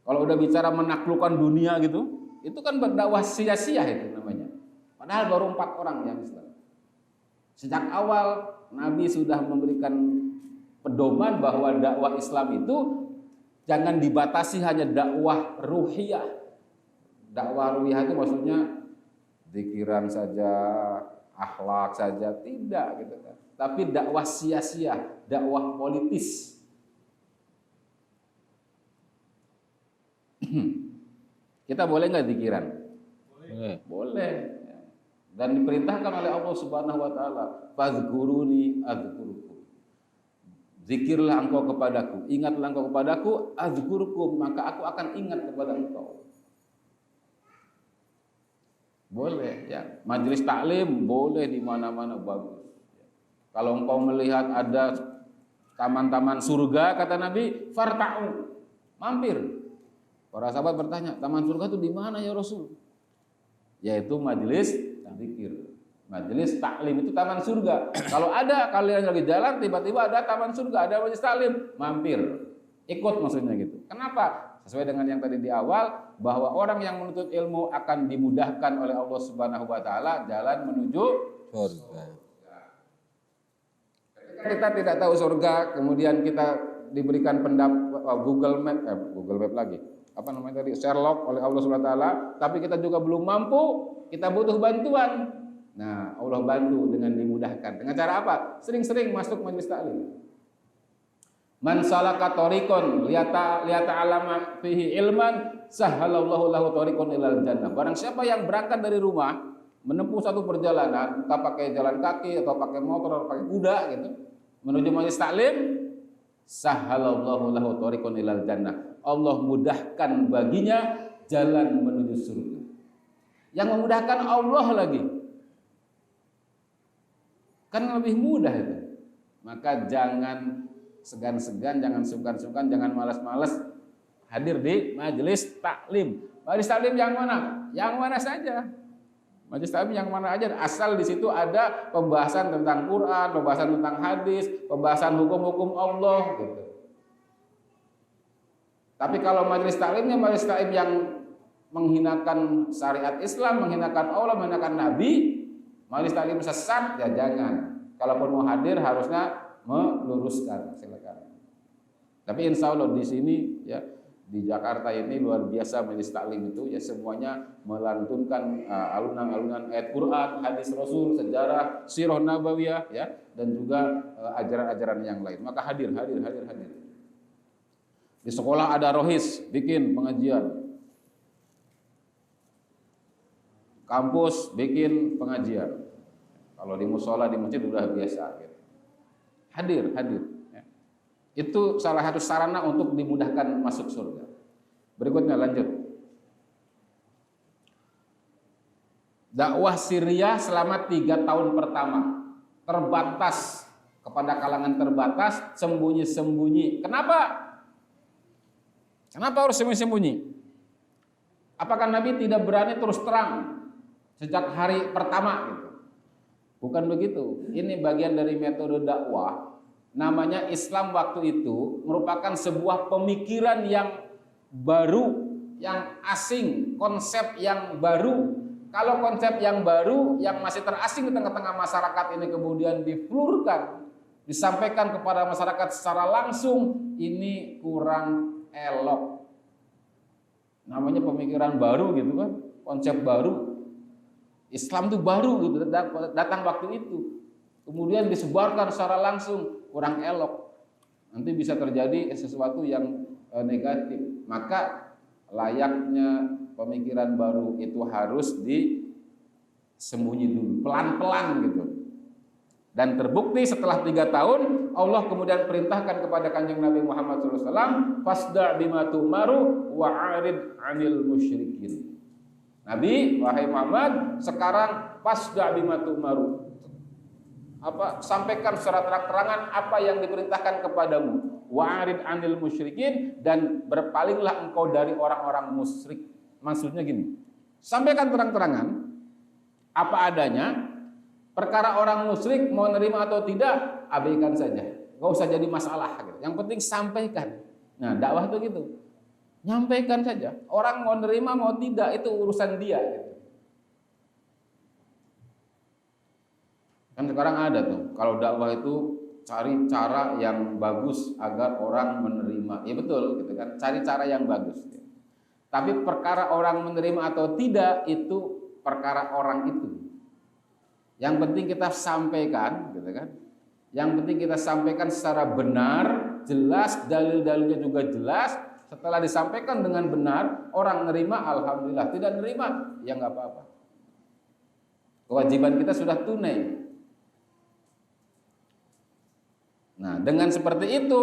Kalau udah bicara menaklukkan dunia gitu, itu kan berdakwah sia-sia itu namanya. Padahal baru 4 orang yang Islam. Sejak awal Nabi sudah memberikan pedoman bahwa dakwah Islam itu jangan dibatasi hanya dakwah ruhiyah. Dakwah ruhiyah itu maksudnya zikiran saja, akhlak saja, tidak gitu kan. Tapi dakwah sia-sia, dakwah politis. Kita boleh nggak zikiran? Boleh. Boleh. Dan diperintahkan oleh Allah Subhanahu wa taala, "Fadzkuruni adzkurukum." Zikirlah engkau kepadaku, ingatlah engkau kepadaku, azkurkum, maka aku akan ingat kepada engkau. Boleh ya, majelis taklim boleh di mana-mana, bagus. Kalau engkau melihat ada taman-taman surga, kata Nabi, farta'u, mampir. Para sahabat bertanya, taman surga itu di mana ya Rasul? Yaitu majelis zikir. Majelis taklim itu taman surga. Kalau ada kalian lagi jalan, tiba-tiba ada taman surga, ada majelis taklim, mampir. Ikut maksudnya gitu. Kenapa? Sesuai dengan yang tadi di awal, bahwa orang yang menuntut ilmu akan dimudahkan oleh Allah Subhanahu wa taala jalan menuju Surga. Kita tidak tahu surga, kemudian kita diberikan pendapat Google Map lagi. Apa namanya tadi? Sherlock oleh Allah Subhanahu wa taala, tapi kita juga belum mampu, kita butuh bantuan. Nah, Allah bantu dengan dimudahkan. Dengan cara apa? Sering-sering masuk majelis taklim. Man salaka tariqan liyata alama fihi ilman sahhalallahu lahu tariqan ilal jannah. Barang siapa yang berangkat dari rumah menempuh satu perjalanan, entah pakai jalan kaki atau pakai motor atau pakai kuda gitu, menuju majelis taklim, sahhalallahu lahu tariqan ilal jannah. Allah mudahkan baginya jalan menuju surga. Yang memudahkan Allah lagi. Kan lebih mudah itu. Maka jangan segan-segan, jangan sungkan-sungkan, jangan malas-malas hadir di majelis taklim. Majelis taklim yang mana? Yang mana saja. Majelis taklim yang mana aja, asal di situ ada pembahasan tentang Quran, pembahasan tentang hadis, pembahasan hukum-hukum Allah gitu. Tapi kalau majelis taklimnya majelis taklim yang menghinakan syariat Islam, menghinakan Allah, menghinakan Nabi, majelis taklim sesat, ya jangan. Kalaupun mau hadir harusnya meluruskan, silakan. Tapi insya Allah di sini ya di Jakarta ini luar biasa majelis taklim itu ya semuanya melantunkan alunan-alunan ayat Quran, hadis Rasul, sejarah, sirah nabawiyah ya dan juga ajaran-ajaran yang lain. Maka hadir. Di sekolah ada rohis, bikin pengajian. Kampus bikin pengajian. Kalau di musola di masjid udah biasa gitu. Hadir. Ya. Itu salah satu sarana untuk dimudahkan masuk surga. Berikutnya lanjut. Dakwah Syria selama 3 tahun pertama. Terbatas kepada kalangan terbatas, sembunyi-sembunyi. Kenapa harus sembunyi-sembunyi? Apakah Nabi tidak berani terus terang sejak hari pertama gitu? Bukan begitu. Ini bagian dari metode dakwah. Namanya Islam waktu itu merupakan sebuah pemikiran yang baru, yang asing, konsep yang baru. Kalau konsep yang baru yang masih terasing di tengah-tengah masyarakat ini kemudian diflurkan, disampaikan kepada masyarakat secara langsung, ini kurang elok. Namanya pemikiran baru gitu kan, konsep baru. Islam itu baru gitu, datang waktu itu. Kemudian disebarkan secara langsung, kurang elok. Nanti bisa terjadi sesuatu yang negatif. Maka layaknya pemikiran baru itu harus disembunyi dulu, pelan-pelan gitu. Dan terbukti setelah 3 tahun Allah kemudian perintahkan kepada Kanjeng Nabi Muhammad SAW, fasda' bima tu'maru wa'arid 'anil musyrikin. Nabi, wahai Muhammad, sekarang fasda' bima tu'maru. Sampaikan secara terang-terangan apa yang diperintahkan kepadamu. Wa'arid 'anil musyrikin, dan berpalinglah engkau dari orang-orang musyrik. Maksudnya gini, sampaikan terang-terangan apa adanya. Perkara orang musyrik mau nerima atau tidak, abaikan saja. Gak usah jadi masalah gitu. Yang penting sampaikan. Nah, dakwah itu gitu. Nyampaikan saja. Orang mau nerima mau tidak itu urusan dia gitu. Kan sekarang ada tuh, kalau dakwah itu cari cara yang bagus agar orang menerima. Ya betul gitu kan, cari cara yang bagus. Tapi perkara orang menerima atau tidak itu perkara orang itu. Yang penting kita sampaikan, gitu kan? Yang penting kita sampaikan secara benar, jelas, dalil-dalilnya juga jelas. Setelah disampaikan dengan benar, orang nerima, alhamdulillah. Tidak nerima, ya nggak apa-apa. Kewajiban kita sudah tunai. Nah, dengan seperti itu,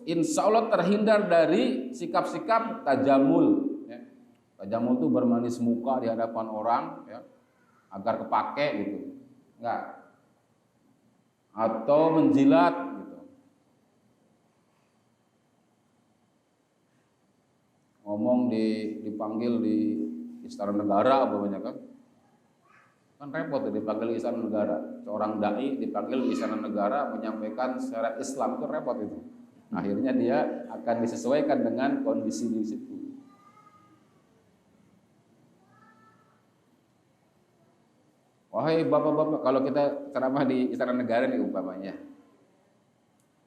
insya Allah terhindar dari sikap-sikap tajamul. Ya. Tajamul itu bermanis muka di hadapan orang, ya, agar kepake gitu, enggak. Atau menjilat gitu. Ngomong dipanggil di Istana Negara apa kan? Kan repot ya dipanggil di Istana Negara. Seorang dai dipanggil di Istana Negara menyampaikan syariat Islam, itu repot itu. Akhirnya dia akan disesuaikan dengan kondisi di situ. Wahai bapak-bapak, kalau kita ceramah di Istana Negara nih umpamanya.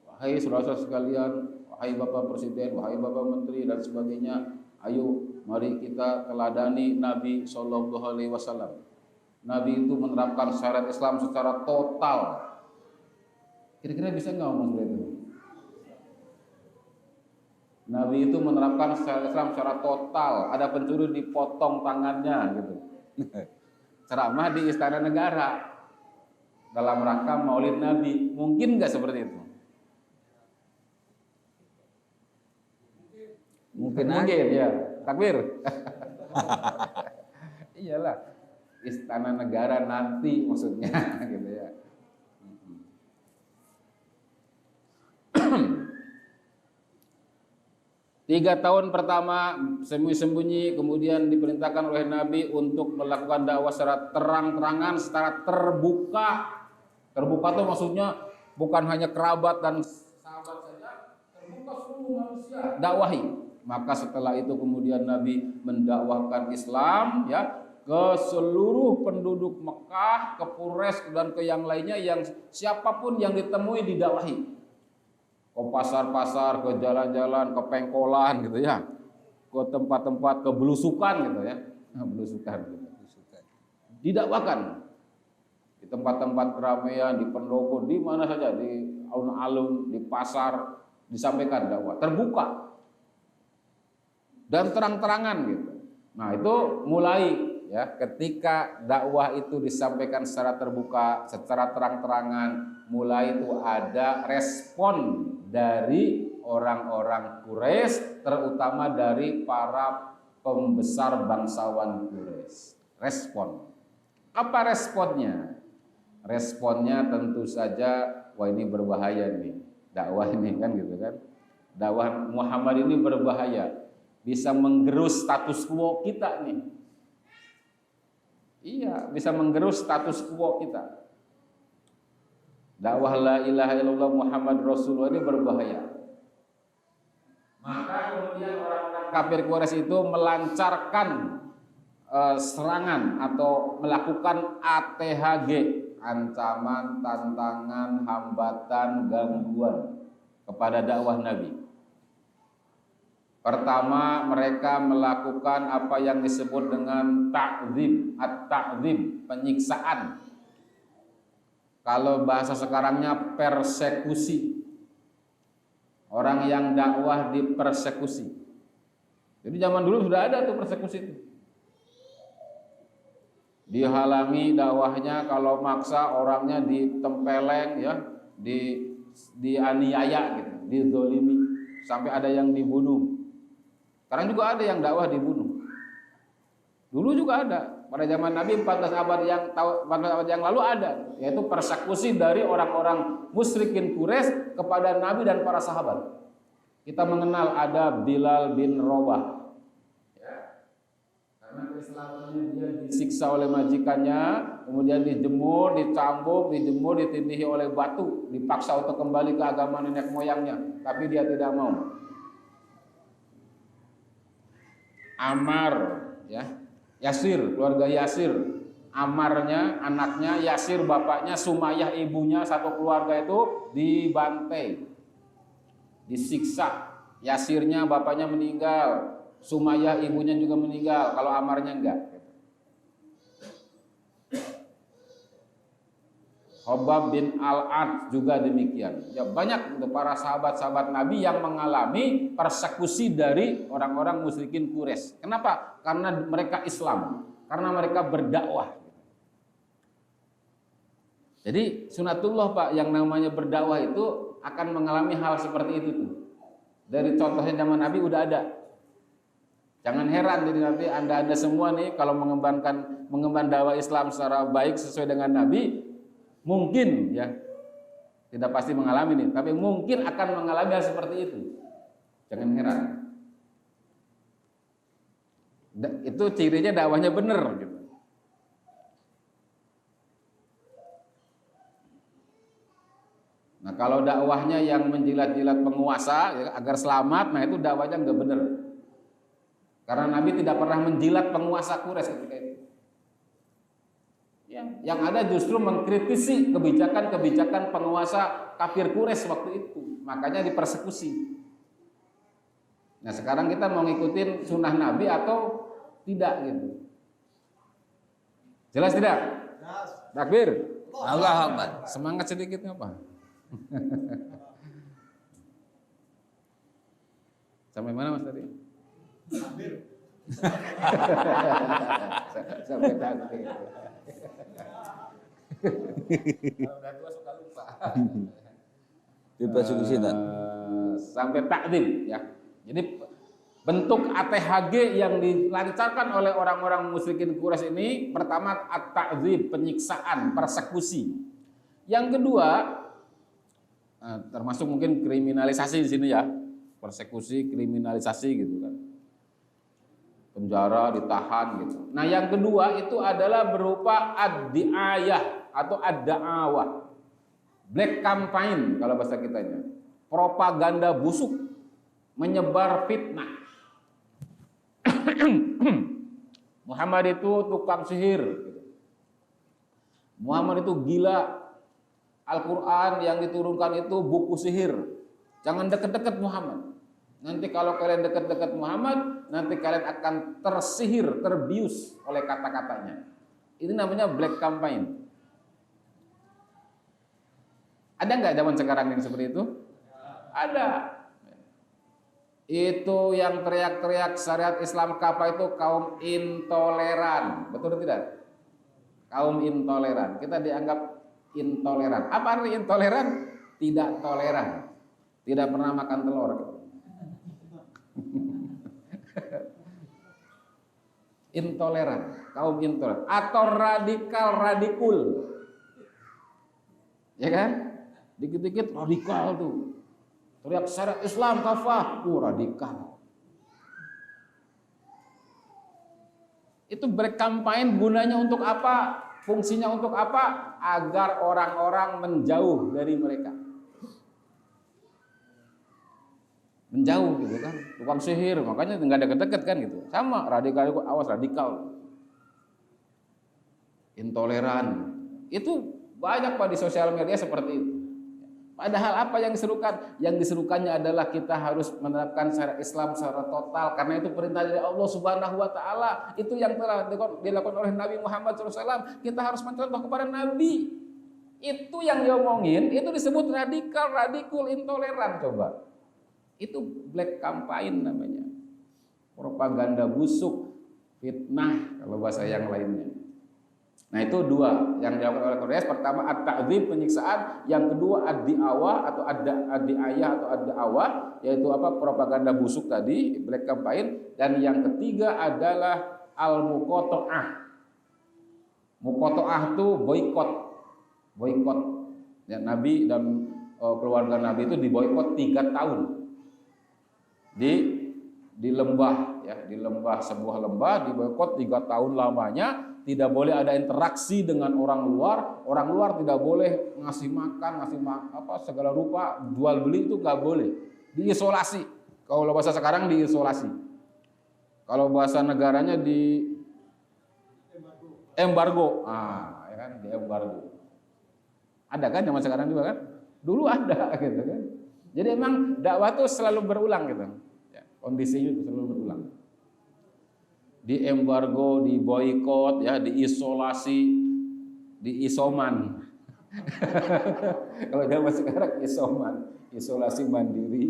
Wahai saudara-saudara sekalian, wahai bapak presiden, wahai bapak menteri dan sebagainya, ayo mari kita teladani Nabi Shallallahu Alaihi Wasallam. Nabi itu menerapkan syariat Islam secara total. Kira-kira bisa nggak ngomong seperti itu? Nabi itu menerapkan syariat Islam secara total. Ada pencuri dipotong tangannya gitu. Ceramah di Istana Negara dalam rangka Maulid Nabi. Mungkin nggak seperti itu? Mungkin ya. Takbir. Iyalah. Istana Negara nanti maksudnya gitu ya. 3 tahun pertama sembunyi-sembunyi, kemudian diperintahkan oleh Nabi untuk melakukan dakwah secara terang-terangan, secara terbuka. Terbuka itu maksudnya bukan hanya kerabat dan sahabat saja, terbuka seluruh manusia dakwahi. Maka setelah itu kemudian Nabi mendakwahkan Islam ya ke seluruh penduduk Mekah, ke Quraisy dan ke yang lainnya, yang siapapun yang ditemui didakwahi. Ke pasar-pasar, ke jalan-jalan, ke pengkolan gitu ya, ke tempat-tempat kebelusukan gitu ya, belusukan gitu. Didakwakan di tempat-tempat keramaian, di pendopo, di mana saja, di alun-alun, di pasar, disampaikan dakwah terbuka dan terang-terangan gitu. Nah itu mulai ya, ketika dakwah itu disampaikan secara terbuka, secara terang-terangan, mulai itu ada respon dari orang-orang Quraisy, terutama dari para pembesar bangsawan Quraisy. Respon. Apa responnya? Responnya tentu saja, wah ini berbahaya nih, dakwah ini kan gitu kan. Dakwah Muhammad ini berbahaya, bisa menggerus status quo kita nih. Iya, bisa menggerus status quo kita. Dakwah la ilaha illallah Muhammad Rasulullah ini berbahaya. Maka kemudian orang-orang kafir Quraisy itu melancarkan serangan atau melakukan ATHG, ancaman, tantangan, hambatan, gangguan kepada dakwah Nabi. Pertama, mereka melakukan apa yang disebut dengan ta'dzim, at-ta'dzim, penyiksaan. Kalau bahasa sekarangnya persekusi. Orang yang dakwah dipersekusi. Jadi zaman dulu sudah ada tuh persekusi itu. Dihalangi dakwahnya, kalau maksa orangnya ditempeleng ya, dianiaya gitu, dizolimi, sampai ada yang dibunuh. Sekarang juga ada yang dakwah dibunuh. Dulu juga ada. Pada zaman Nabi 14 abad yang lalu ada, yaitu persekusi dari orang-orang musyrikin Quraisy kepada Nabi dan para sahabat. Kita mengenal ada Bilal bin Rabah. Ya. Karena keislamannya dia disiksa oleh majikannya, kemudian dijemur, dicambuk, dijemur, ditindihi oleh batu, dipaksa untuk kembali ke agama nenek moyangnya, tapi dia tidak mau. Ammar, ya. Yasir, keluarga Yasir, Ammarnya, anaknya, Yasir bapaknya, Sumayyah ibunya, satu keluarga itu dibantai, disiksa. Yasirnya bapaknya meninggal, Sumayyah ibunya juga meninggal, kalau Ammarnya enggak. Khobab bin Al-Ad juga demikian. Ya, banyak untuk para sahabat-sahabat Nabi yang mengalami persekusi dari orang-orang musyrikin Quraisy. Kenapa? Karena mereka Islam, karena mereka berdakwah. Jadi sunatullah Pak, yang namanya berdakwah itu akan mengalami hal seperti itu tuh. Dari contohnya zaman Nabi udah ada. Jangan heran jadi nanti Anda semua nih kalau mengemban dakwah Islam secara baik sesuai dengan Nabi, mungkin ya tidak pasti mengalami nih, tapi mungkin akan mengalami hal seperti itu. Jangan heran. Itu cirinya dakwahnya benar gitu. Nah, kalau dakwahnya yang menjilat-jilat penguasa ya, agar selamat, nah itu dakwahnya nggak benar. Karena Nabi tidak pernah menjilat penguasa Quraisy ketika itu. Yang ada justru mengkritisi kebijakan-kebijakan penguasa kafir Quraisy waktu itu. Makanya dipersekusi. Nah, sekarang kita mau ngikutin sunnah Nabi atau tidak gitu. Jelas tidak? Jelas. Takbir. Allahu Akbar. Semangat sedikit apa? Sampai mana Mas tadi? Takbir. Sampai takbir. Kalau udah tua suka lupa. Sampai takdim ya. Jadi bentuk ATHG yang dilancarkan oleh orang-orang musyrikin Quraisy ini pertama at-ta'dzib, penyiksaan, persekusi. Yang kedua termasuk mungkin kriminalisasi di sini ya. Persekusi, kriminalisasi gitu kan. Penjara, ditahan gitu. Nah, yang kedua itu adalah berupa ad-di'ayah atau ad-da'awah. Black campaign kalau bahasa kitanya. Propaganda busuk, menyebar fitnah. Muhammad itu tukang sihir. Muhammad itu gila. Al-Quran yang diturunkan itu buku sihir. Jangan deket-deket Muhammad. Nanti kalau kalian deket-deket Muhammad, nanti kalian akan tersihir, terbius oleh kata-katanya. Ini namanya black campaign. Ada nggak zaman sekarang yang seperti itu? Ada. Itu yang teriak-teriak syariat Islam apa itu kaum intoleran. Betul atau tidak? Kaum intoleran. Kita dianggap intoleran. Apa arti intoleran? Tidak toleran. Tidak pernah makan telur. Intoleran, kaum intoleran atau radikul. Ya kan? Dikit-dikit radikal tuh. Teriak syariat Islam kafah, radikal. Itu berkampanye gunanya untuk apa? Fungsinya untuk apa? Agar orang-orang menjauh dari mereka. Menjauh gitu kan. Tukang sihir, makanya enggak deket-deket kan gitu. Sama radikal, awas radikal. Intoleran. Itu banyak Pak di sosial media seperti itu. Padahal apa yang diserukan? Yang diserukannya adalah kita harus menerapkan syariat Islam secara total karena itu perintah dari Allah Subhanahu wa taala. Itu yang telah dilakukan oleh Nabi Muhammad SAW. Kita harus mencontoh kepada Nabi. Itu yang diomongin, itu disebut radikul, intoleran coba. Itu black campaign namanya. Propaganda busuk, fitnah kalau bahasa yang lainnya. Nah, itu dua yang dilakukan oleh Quraisy. Pertama at-ta'dzib, penyiksaan, yang kedua ad-di'awah atau ad-di'ayah atau ad-da'awah, yaitu apa? Propaganda busuk tadi, black campaign, dan yang ketiga adalah al-muqata'ah. Muqata'ah itu boikot. Ya, Nabi dan keluarga Nabi itu diboikot 3 tahun. Di lembah ya, di lembah, sebuah lembah diboikot 3 tahun lamanya. Tidak boleh ada interaksi dengan orang luar tidak boleh ngasih makan, segala rupa, jual beli itu nggak boleh, diisolasi. Kalau bahasa sekarang diisolasi, kalau bahasa negaranya di embargo, ya kan, di embargo. Ada kan zaman sekarang juga kan? Dulu ada gitu kan. Jadi emang dakwah itu selalu berulang gitu, ya, kondisinya itu selalu berulang. Di embargo, di boikot, ya, diisolasi, diisoman. Kalau zaman sekarang isoman, isolasi mandiri.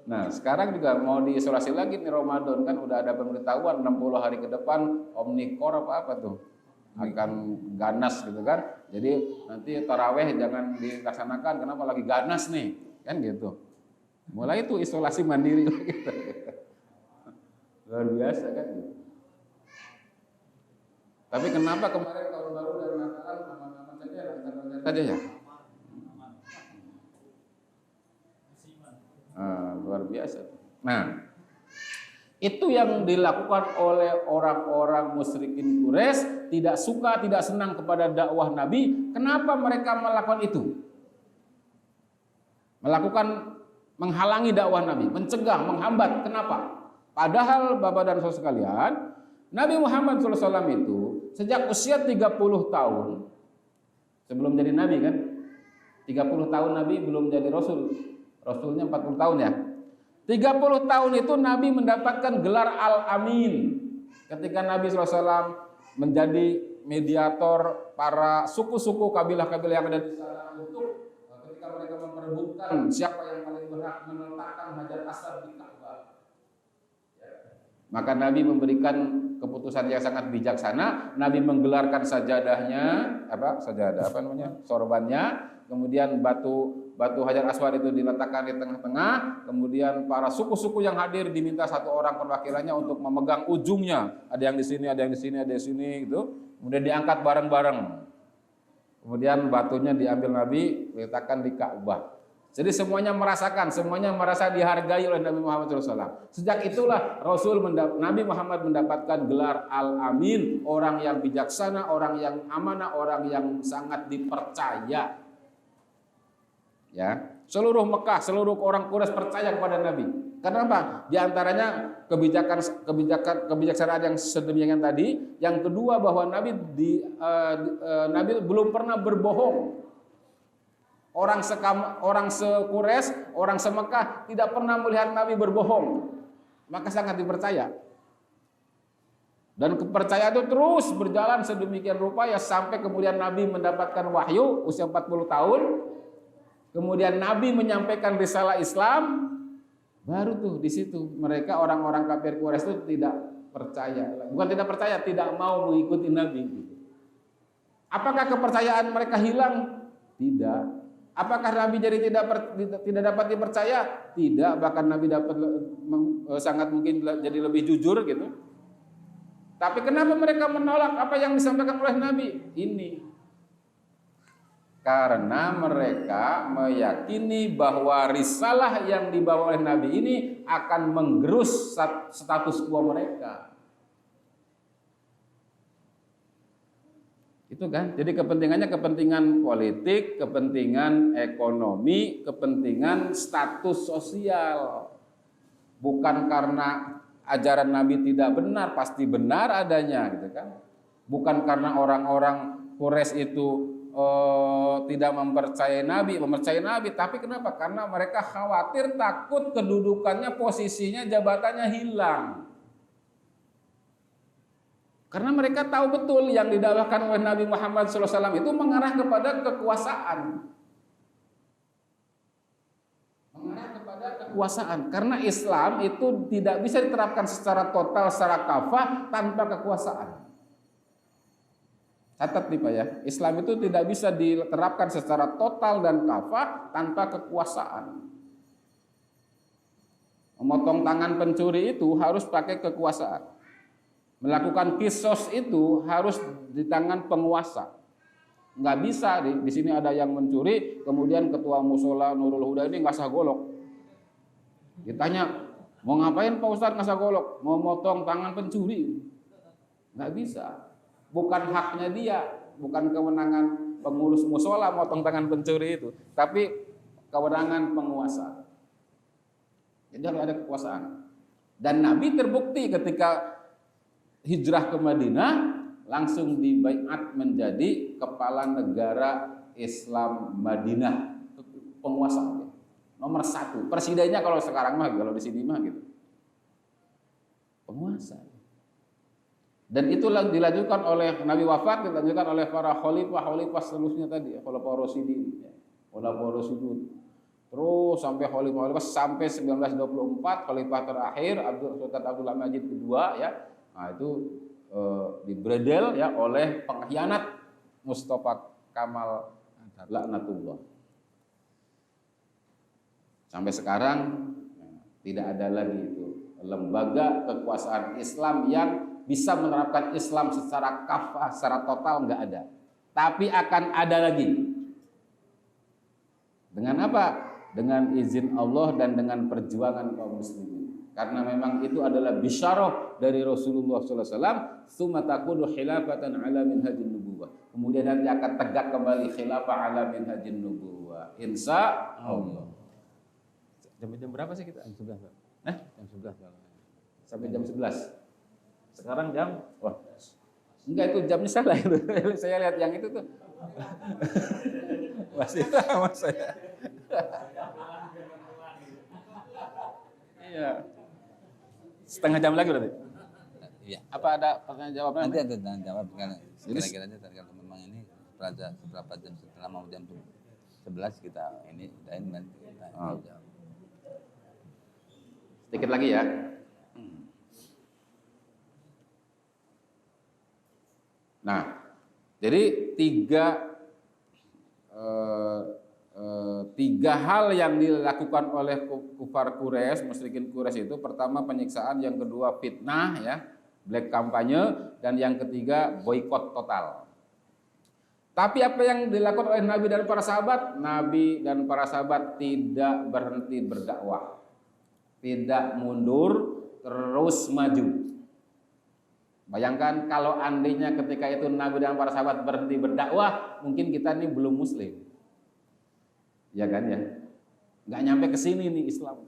Nah, sekarang juga mau diisolasi lagi nih Ramadan kan udah ada pemberitahuan 60 hari ke depan Omikron apa tuh. akan ganas gitu kan. Jadi nanti taraweh jangan dilaksanakan kenapa lagi ganas nih, kan gitu. Mulai itu isolasi mandiri gitu. Luar biasa kan. Tapi kenapa kemarin tahun baru dan Natalan aman-aman saja, lancar-lancar saja ya? Luar biasa. Nah, itu yang dilakukan oleh orang-orang musyrikin Quraisy, tidak suka, tidak senang kepada dakwah Nabi. Kenapa mereka melakukan itu? Melakukan menghalangi dakwah Nabi, mencegah, menghambat. Kenapa? Padahal Bapak dan Saudara sekalian, Nabi Muhammad SAW itu sejak usia 30 tahun sebelum jadi Nabi kan, 30 tahun Nabi belum jadi Rasul, Rasulnya 40 tahun ya. 30 tahun itu Nabi mendapatkan gelar Al-Amin. Ketika Nabi SAW menjadi mediator para suku-suku kabilah-kabilah yang ada di sana untuk ketika mereka memperebutkan siapa yang paling berhak meletakkan Hajar Aswad di Ka'bah. Maka Nabi memberikan keputusan yang sangat bijaksana. Nabi menggelarkan sajadahnya, sorbannya, kemudian batu Hajar Aswad itu diletakkan di tengah-tengah, kemudian para suku-suku yang hadir diminta satu orang perwakilannya untuk memegang ujungnya. Ada yang di sini, ada yang di sini, ada yang di sini gitu. Kemudian diangkat bareng-bareng. Kemudian batunya diambil Nabi, diletakkan di Ka'bah. Jadi semuanya merasakan, semuanya merasa dihargai oleh Nabi Muhammad SAW. Sejak itulah Nabi Muhammad mendapatkan gelar Al-Amin, orang yang bijaksana, orang yang amanah, orang yang sangat dipercaya. Ya, seluruh Mekah, seluruh orang Quraisy percaya kepada Nabi. Kenapa? Di antaranya kebijaksanaan yang sedemikian tadi. Yang kedua bahwa Nabi belum pernah berbohong. Orang se-Quraisy, orang se-Mekah tidak pernah melihat Nabi berbohong. Maka sangat dipercaya. Dan kepercayaan itu terus berjalan sedemikian rupa ya sampai kemudian Nabi mendapatkan wahyu usia 40 tahun. Kemudian Nabi menyampaikan risalah Islam, baru tuh di situ mereka orang-orang kafir Quraisy itu tidak percaya. Bukan tidak percaya, tidak mau mengikuti Nabi. Apakah kepercayaan mereka hilang? Tidak. Apakah Nabi jadi tidak dapat dipercaya? Tidak, bahkan Nabi sangat mungkin jadi lebih jujur gitu. Tapi kenapa mereka menolak apa yang disampaikan oleh Nabi? Ini karena mereka meyakini bahwa risalah yang dibawa oleh Nabi ini akan menggerus status quo mereka. Itu kan, jadi kepentingannya kepentingan politik, kepentingan ekonomi, kepentingan status sosial. Bukan karena ajaran Nabi tidak benar, pasti benar adanya gitu kan. Bukan karena orang-orang Quraisy itu tidak mempercayai Nabi, tapi kenapa? Karena mereka khawatir, takut kedudukannya, posisinya, jabatannya hilang. Karena mereka tahu betul yang didakwahkan oleh Nabi Muhammad SAW itu mengarah kepada kekuasaan. Karena Islam itu tidak bisa diterapkan secara total, secara kafah tanpa kekuasaan. Catat nih Pak ya, Islam itu tidak bisa diterapkan secara total dan kafah tanpa kekuasaan. Memotong tangan pencuri itu harus pakai kekuasaan. Melakukan kisos itu harus di tangan penguasa. Nggak bisa di sini ada yang mencuri, kemudian ketua musola Nurul Huda ini ngasah golok. Ditanya, mau ngapain Pak Ustadz ngasah golok? Mau motong tangan pencuri. Nggak bisa. Bukan haknya dia, bukan kewenangan pengurus musola motong tangan pencuri itu, tapi kewenangan penguasa. Jadi harus ada kekuasaan. Dan Nabi terbukti ketika hijrah ke Madinah langsung dibaiat menjadi kepala negara Islam Madinah, penguasa nomor 1. Presidennya kalau sekarang mah, kalau di sini mah gitu, penguasa. Dan itulah dilanjutkan oleh Nabi wafat, dilanjutkan oleh para khalifah seterusnya tadi, khalifah Rasyidin. Terus sampai khalifah sampai 1924 khalifah terakhir Sultan Abdul Majid kedua ya. Nah itu dibredel ya oleh pengkhianat Mustafa Kamal laknatullah. Sampai sekarang tidak ada lagi itu lembaga kekuasaan Islam yang bisa menerapkan Islam secara kafah, secara total, nggak ada. Tapi akan ada lagi. Dengan apa? Dengan izin Allah dan dengan perjuangan kaum muslimin. Karena memang itu adalah bisyarah dari Rasulullah SAW. Tsumma taqudu khilafatan ala minhajin nubuwah. Kemudian nanti akan tegak kembali khilafah ala minhajin nubuwah. Insya Allah. Jam berapa sih kita? Jam 11, Pak. Jam 11 kalau. Sampai jam 11. Sekarang jam, wah, enggak, itu jamnya salah itu. Saya lihat yang itu tuh. Masih sama saya. Iya. Setengah jam lagi berarti. Iya. Apa ada pertanyaan jawab? Nanti ada tanya jawab karena kira-kira aja tergantung memang ini seberapa jam setelah mau jam 11 kita ini udahin nanti kita jawab. Sedikit lagi ya. Nah, jadi tiga hal yang dilakukan oleh kufar Quraisy, musyrikin Quraisy itu, pertama penyiksaan, yang kedua fitnah ya, black kampanye, dan yang ketiga boikot total. Tapi apa yang dilakukan oleh Nabi dan para sahabat? Nabi dan para sahabat tidak berhenti berdakwah, tidak mundur, terus maju. Bayangkan kalau andainya ketika itu Nabi dan para sahabat berhenti berdakwah, mungkin kita ini belum muslim. Ya kan ya? Nggak nyampe ke sini nih Islam.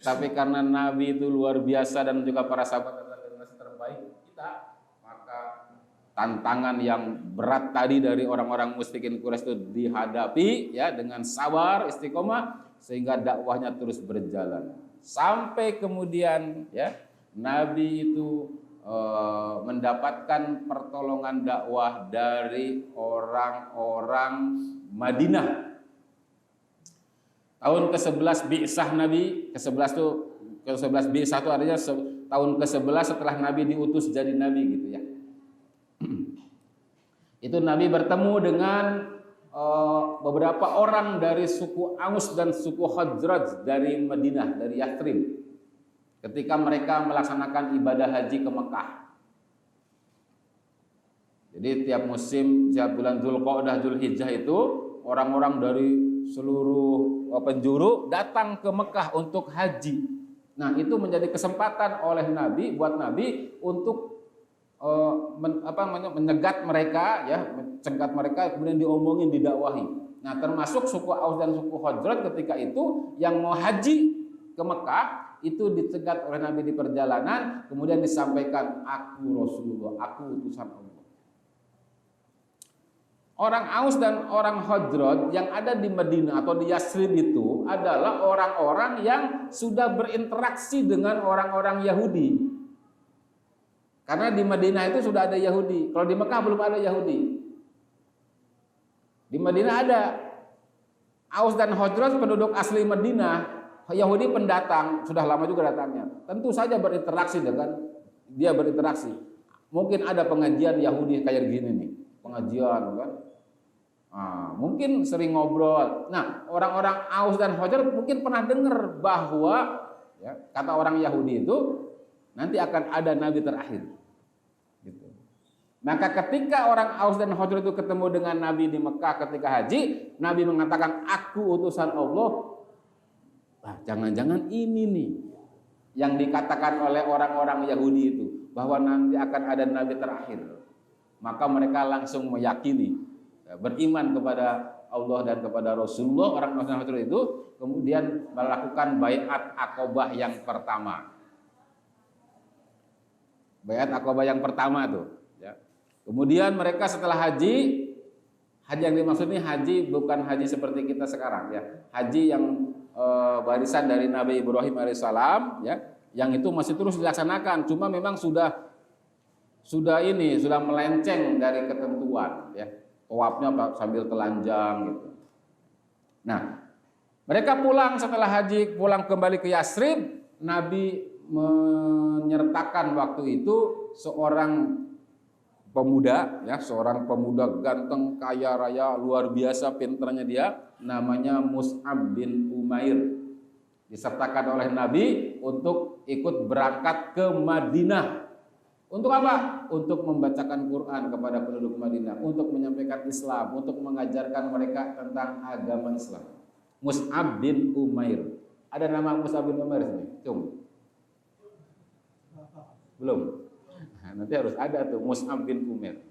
Tapi karena Nabi itu luar biasa dan juga para sahabat adalah generasi terbaik kita, maka tantangan yang berat tadi dari orang-orang musyrikin Quraisy itu dihadapi ya dengan sabar, istiqomah, sehingga dakwahnya terus berjalan. Sampai kemudian ya Nabi itu mendapatkan pertolongan dakwah dari orang-orang Madinah. Tahun ke-11 bi'sah Nabi, ke-11 bi'sah itu artinya tahun ke-11 setelah Nabi diutus jadi Nabi gitu ya. Itu Nabi bertemu dengan beberapa orang dari suku Aus dan suku Khazraj dari Madinah, dari Yathrib. Ketika mereka melaksanakan ibadah haji ke Mekah. Jadi tiap musim, setiap bulan Dzulqa'dah, Dzulhijjah itu orang-orang dari seluruh penjuru datang ke Mekah untuk haji. Nah, itu menjadi kesempatan oleh Nabi, buat Nabi untuk menyegat mereka, ya, mencegat mereka, kemudian diomongin, didakwahi. Nah, termasuk suku Aus dan suku Khazraj ketika itu yang mau haji ke Mekah, itu dicegat oleh Nabi di perjalanan, kemudian disampaikan, aku Rasulullah, aku utusan Allah. Orang Aus dan orang Khazraj yang ada di Madinah atau di Yathrib itu adalah orang-orang yang sudah berinteraksi dengan orang-orang Yahudi. Karena di Madinah itu sudah ada Yahudi. Kalau di Mekah belum ada Yahudi. Di Madinah ada. Aus dan Khazraj penduduk asli Madinah. Yahudi pendatang, sudah lama juga datangnya. Tentu saja berinteraksi dengan dia berinteraksi. Mungkin ada pengajian Yahudi kayak gini nih, pengajian kan. Nah, mungkin sering ngobrol. Nah, orang-orang Aus dan Khazraj mungkin pernah dengar bahwa ya, kata orang Yahudi itu nanti akan ada nabi terakhir. Gitu. Maka ketika orang Aus dan Khazraj itu ketemu dengan Nabi di Mekah ketika haji, Nabi mengatakan, aku utusan Allah. Nah, jangan-jangan ini nih yang dikatakan oleh orang-orang Yahudi itu, bahwa nanti akan ada nabi terakhir. Maka mereka langsung meyakini, beriman kepada Allah dan kepada Rasulullah. Orang-orang itu kemudian melakukan baiat Aqabah yang pertama. Baiat Aqabah yang pertama tuh ya. Kemudian mereka setelah haji yang dimaksud ini haji bukan haji seperti kita sekarang ya. Haji yang barisan dari Nabi Ibrahim alaihissalam ya, yang itu masih terus dilaksanakan, cuma memang sudah melenceng dari ketentuan ya, tawafnya sambil telanjang gitu. Nah, mereka pulang setelah haji, pulang kembali ke Yathrib, Nabi menyertakan waktu itu seorang pemuda, ya, seorang pemuda ganteng, kaya raya, luar biasa pinternya dia, namanya Mus'ab bin Umair. Disertakan oleh Nabi untuk ikut berangkat ke Madinah. Untuk apa? Untuk membacakan Quran kepada penduduk Madinah, untuk menyampaikan Islam, untuk mengajarkan mereka tentang agama Islam. Mus'ab bin Umair. Ada nama Mus'ab bin Umair sini? Belum? Nah, nanti harus ada tuh Mus'ab bin Umair.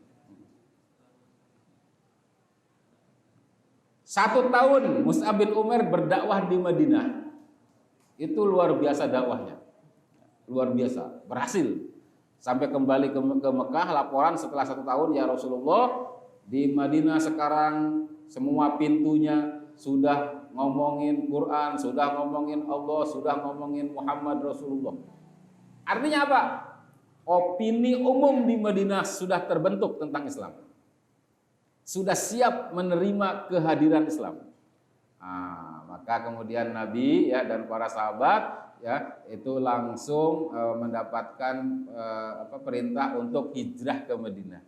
1 tahun Mus'ab bin Umair berdakwah di Madinah. Itu luar biasa dakwahnya. Luar biasa, berhasil. Sampai kembali ke Mekah, laporan setelah 1 tahun, ya Rasulullah, di Madinah sekarang semua pintunya sudah ngomongin Quran, sudah ngomongin Allah, sudah ngomongin Muhammad Rasulullah. Artinya apa? Opini umum di Madinah sudah terbentuk tentang Islam. Sudah siap menerima kehadiran Islam. Nah, maka kemudian Nabi, ya, dan para sahabat, ya, itu langsung mendapatkan perintah untuk hijrah ke Madinah.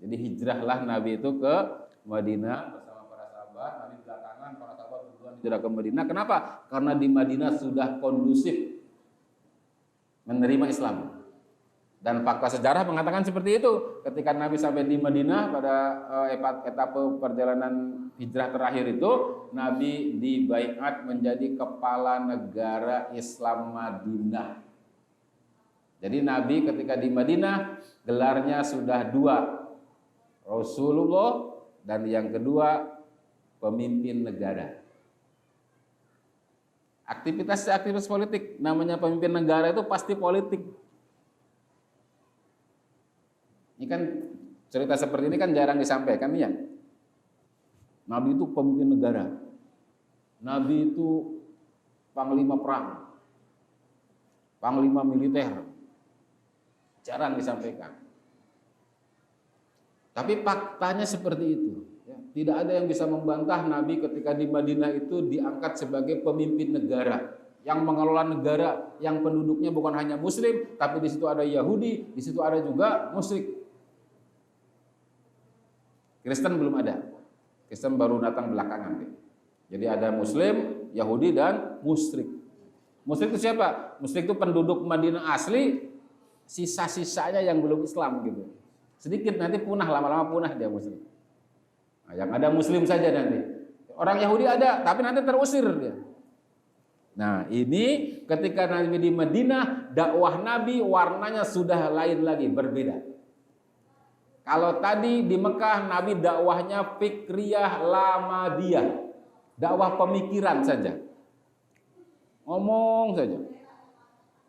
Jadi hijrahlah Nabi itu ke Madinah bersama para sahabat. Nabi belakangan, para sahabat duluan hijrah ke Madinah. Kenapa? Karena di Madinah sudah kondusif menerima Islam. Dan fakta sejarah mengatakan seperti itu. Ketika Nabi sampai di Madinah pada etapa perjalanan hijrah terakhir itu, Nabi dibaiat menjadi kepala negara Islam Madinah. Jadi Nabi ketika di Madinah gelarnya sudah 2, Rasulullah, dan yang kedua pemimpin negara. Aktivitas politik, namanya pemimpin negara itu pasti politik. Ini kan cerita seperti ini kan jarang disampaikan ya. Nabi itu pemimpin negara. Nabi itu panglima perang. Panglima militer. Jarang disampaikan. Tapi faktanya seperti itu. Tidak ada yang bisa membantah Nabi ketika di Madinah itu diangkat sebagai pemimpin negara, yang mengelola negara yang penduduknya bukan hanya Muslim, tapi di situ ada Yahudi, di situ ada juga musyrik. Kristen belum ada. Kristen baru datang belakangan. Jadi ada Muslim, Yahudi, dan musyrik. Musyrik itu siapa? Musyrik itu penduduk Madinah asli, sisa-sisanya yang belum Islam gitu. Sedikit nanti punah, lama-lama punah dia musyrik. Nah, yang ada Muslim saja nanti. Orang Yahudi ada, tapi nanti terusir dia. Nah, ini ketika Nabi di Madinah, dakwah Nabi warnanya sudah lain lagi, berbeda. Kalau tadi di Mekah Nabi dakwahnya fikriyah lamadiyah, dakwah pemikiran saja, ngomong saja,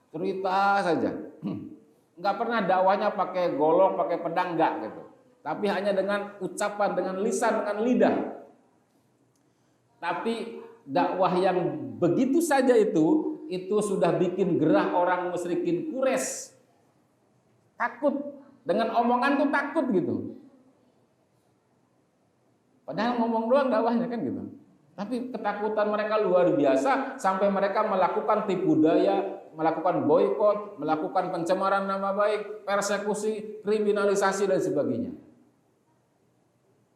cerita saja, nggak pernah dakwahnya pakai golok, pakai pedang, nggak gitu. Tapi hanya dengan ucapan, dengan lisan, dengan lidah. Tapi dakwah yang begitu saja itu sudah bikin gerah orang musyrikin Quraisy. Takut. Dengan omongan tuh takut gitu. Padahal ngomong doang dakwahnya kan gitu. Tapi ketakutan mereka luar biasa sampai mereka melakukan tipu daya, melakukan boikot, melakukan pencemaran nama baik, persekusi, kriminalisasi dan sebagainya.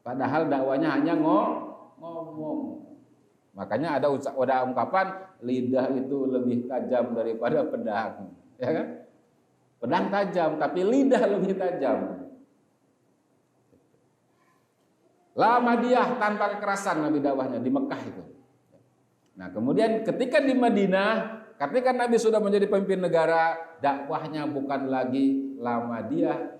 Padahal dakwanya hanya ngomong. Makanya ada ungkapan lidah itu lebih tajam daripada pedang, ya kan? Pedang tajam, tapi lidah lebih tajam. Lamadiyah tanpa kekerasan Nabi dakwahnya di Mekah itu. Nah, kemudian ketika di Madinah, ketika Nabi sudah menjadi pemimpin negara, dakwahnya bukan lagi Lamadiyah.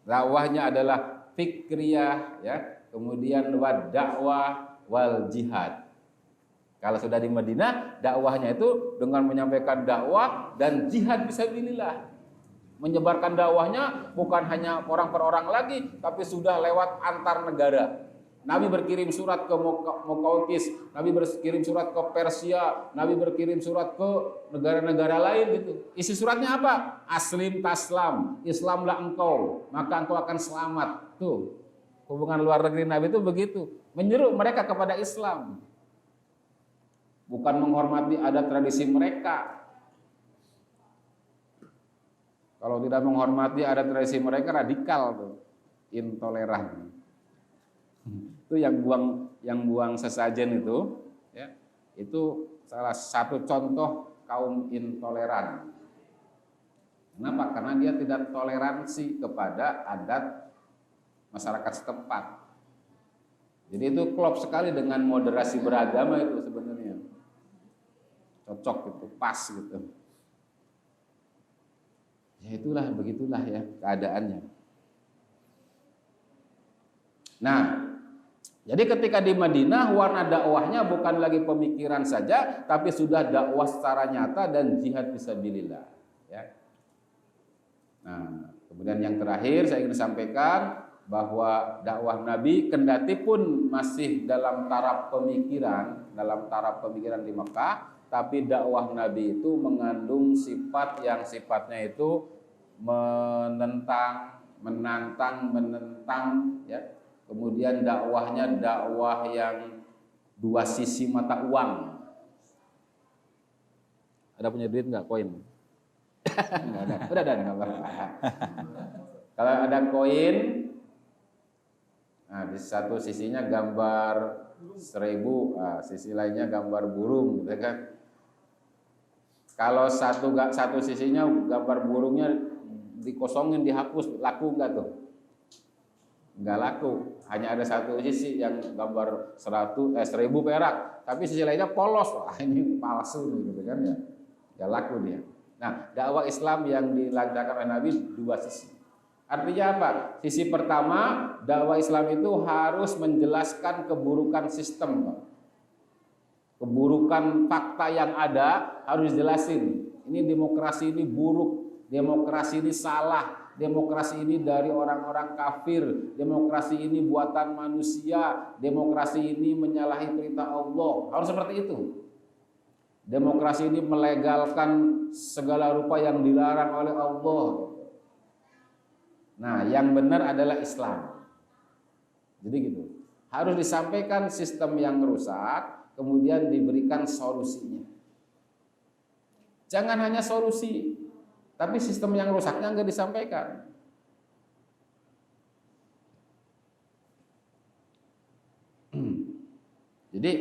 Dakwahnya adalah fikriyah, ya. Kemudian dakwah wal jihad. Kalau sudah di Madinah, dakwahnya itu dengan menyampaikan dakwah dan jihad fisabilillah. Menyebarkan dakwahnya bukan hanya orang per orang lagi, tapi sudah lewat antar negara. Nabi berkirim surat ke Muqawqis, Nabi berkirim surat ke Persia, Nabi berkirim surat ke negara-negara lain gitu. Isi suratnya apa? Aslim taslam, Islamlah engkau, maka engkau akan selamat. Tuh, hubungan luar negeri Nabi itu begitu, menyeru mereka kepada Islam. Bukan menghormati adat tradisi mereka. Kalau tidak menghormati adat tradisi mereka radikal tuh, intoleran. Itu yang buang sesajen itu, ya, itu salah satu contoh kaum intoleran. Kenapa? Karena dia tidak toleransi kepada adat masyarakat setempat. Jadi itu klop sekali dengan moderasi beragama itu sebenarnya. Cocok gitu, pas gitu. Ya itulah, begitulah ya keadaannya. Nah, jadi ketika di Madinah warna dakwahnya bukan lagi pemikiran saja, tapi sudah dakwah secara nyata dan jihad fisabilillah. Ya. Nah, kemudian yang terakhir saya ingin sampaikan bahwa dakwah Nabi kendati pun masih dalam taraf pemikiran di Mekah, tapi dakwah Nabi itu mengandung sifat yang sifatnya itu menentang, ya. Kemudian dakwahnya dakwah yang dua sisi mata uang. Ada punya duit nggak koin? Nggak ada. Udah ada nggak apa-apa. Kalau ada koin, nah di satu sisinya gambar 1000, nah, sisi lainnya gambar burung, gitu kan? Kalau satu sisinya gambar burungnya dikosongin, dihapus, laku nggak tuh? Nggak laku. Hanya ada satu sisi yang gambar 1000 perak, tapi sisi lainnya polos. Wah, ini palsu gitu kan ya. Nggak laku dia. Nah, dakwah Islam yang dilancarkan oleh Nabi dua sisi. Artinya apa? Sisi pertama, dakwah Islam itu harus menjelaskan keburukan sistem. Keburukan fakta yang ada harus dijelasin. Ini demokrasi ini buruk, demokrasi ini salah, demokrasi ini dari orang-orang kafir, demokrasi ini buatan manusia, demokrasi ini menyalahi perintah Allah. Harus seperti itu. Demokrasi ini melegalkan segala rupa yang dilarang oleh Allah. Nah, yang benar adalah Islam. Jadi gitu. Harus disampaikan sistem yang rusak, kemudian diberikan solusinya. Jangan hanya solusi, tapi sistem yang rusaknya enggak disampaikan. Jadi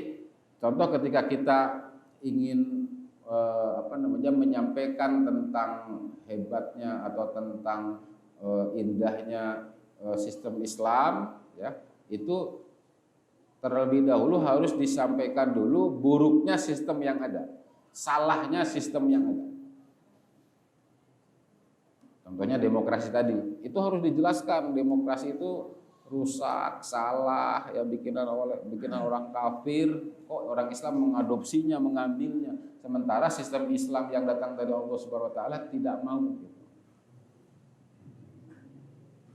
contoh ketika kita ingin menyampaikan tentang hebatnya atau tentang indahnya sistem Islam, ya, itu terlebih dahulu harus disampaikan dulu buruknya sistem yang ada, salahnya sistem yang ada. Contohnya demokrasi tadi, itu harus dijelaskan demokrasi itu rusak, salah, ya bikinan orang kafir, kok orang Islam mengadopsinya, mengambilnya, sementara sistem Islam yang datang dari Allah Subhanahu wa taala tidak mau gitu.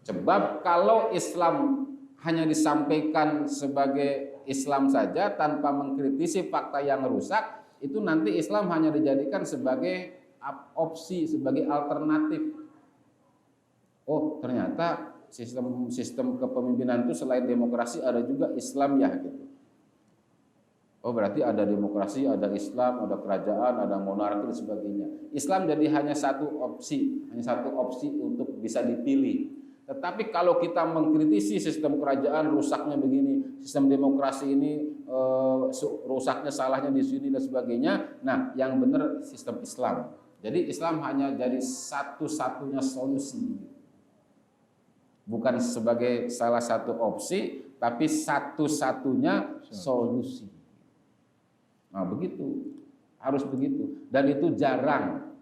Sebab kalau Islam hanya disampaikan sebagai Islam saja tanpa mengkritisi fakta yang rusak, itu nanti Islam hanya dijadikan sebagai opsi, sebagai alternatif. Oh, ternyata sistem kepemimpinan itu selain demokrasi ada juga Islam ya gitu. Oh, berarti ada demokrasi, ada Islam, ada kerajaan, ada monarki dan sebagainya. Islam jadi hanya satu opsi untuk bisa dipilih. Tetapi kalau kita mengkritisi sistem kerajaan rusaknya begini, sistem demokrasi ini rusaknya, salahnya di sini dan sebagainya. Nah, yang benar sistem Islam. Jadi Islam hanya jadi satu-satunya solusi. Bukan sebagai salah satu opsi, tapi satu-satunya solusi. Nah, begitu. Harus begitu. Dan itu jarang.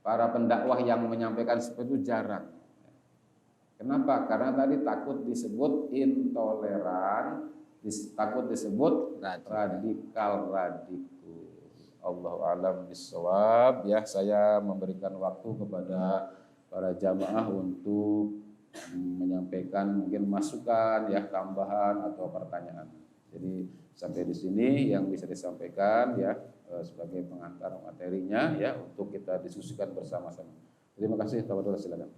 Para pendakwah yang menyampaikan seperti itu jarang. Kenapa? Karena tadi takut disebut intoleran, takut disebut radikal. Allahu a'lam bishawab. Ya, saya memberikan waktu kepada para jamaah untuk menyampaikan mungkin masukan, ya, tambahan atau pertanyaan. Jadi sampai di sini yang bisa disampaikan, ya, sebagai pengantar materinya, ya, untuk kita diskusikan bersama-sama. Terima kasih. Tafadhol, silakan.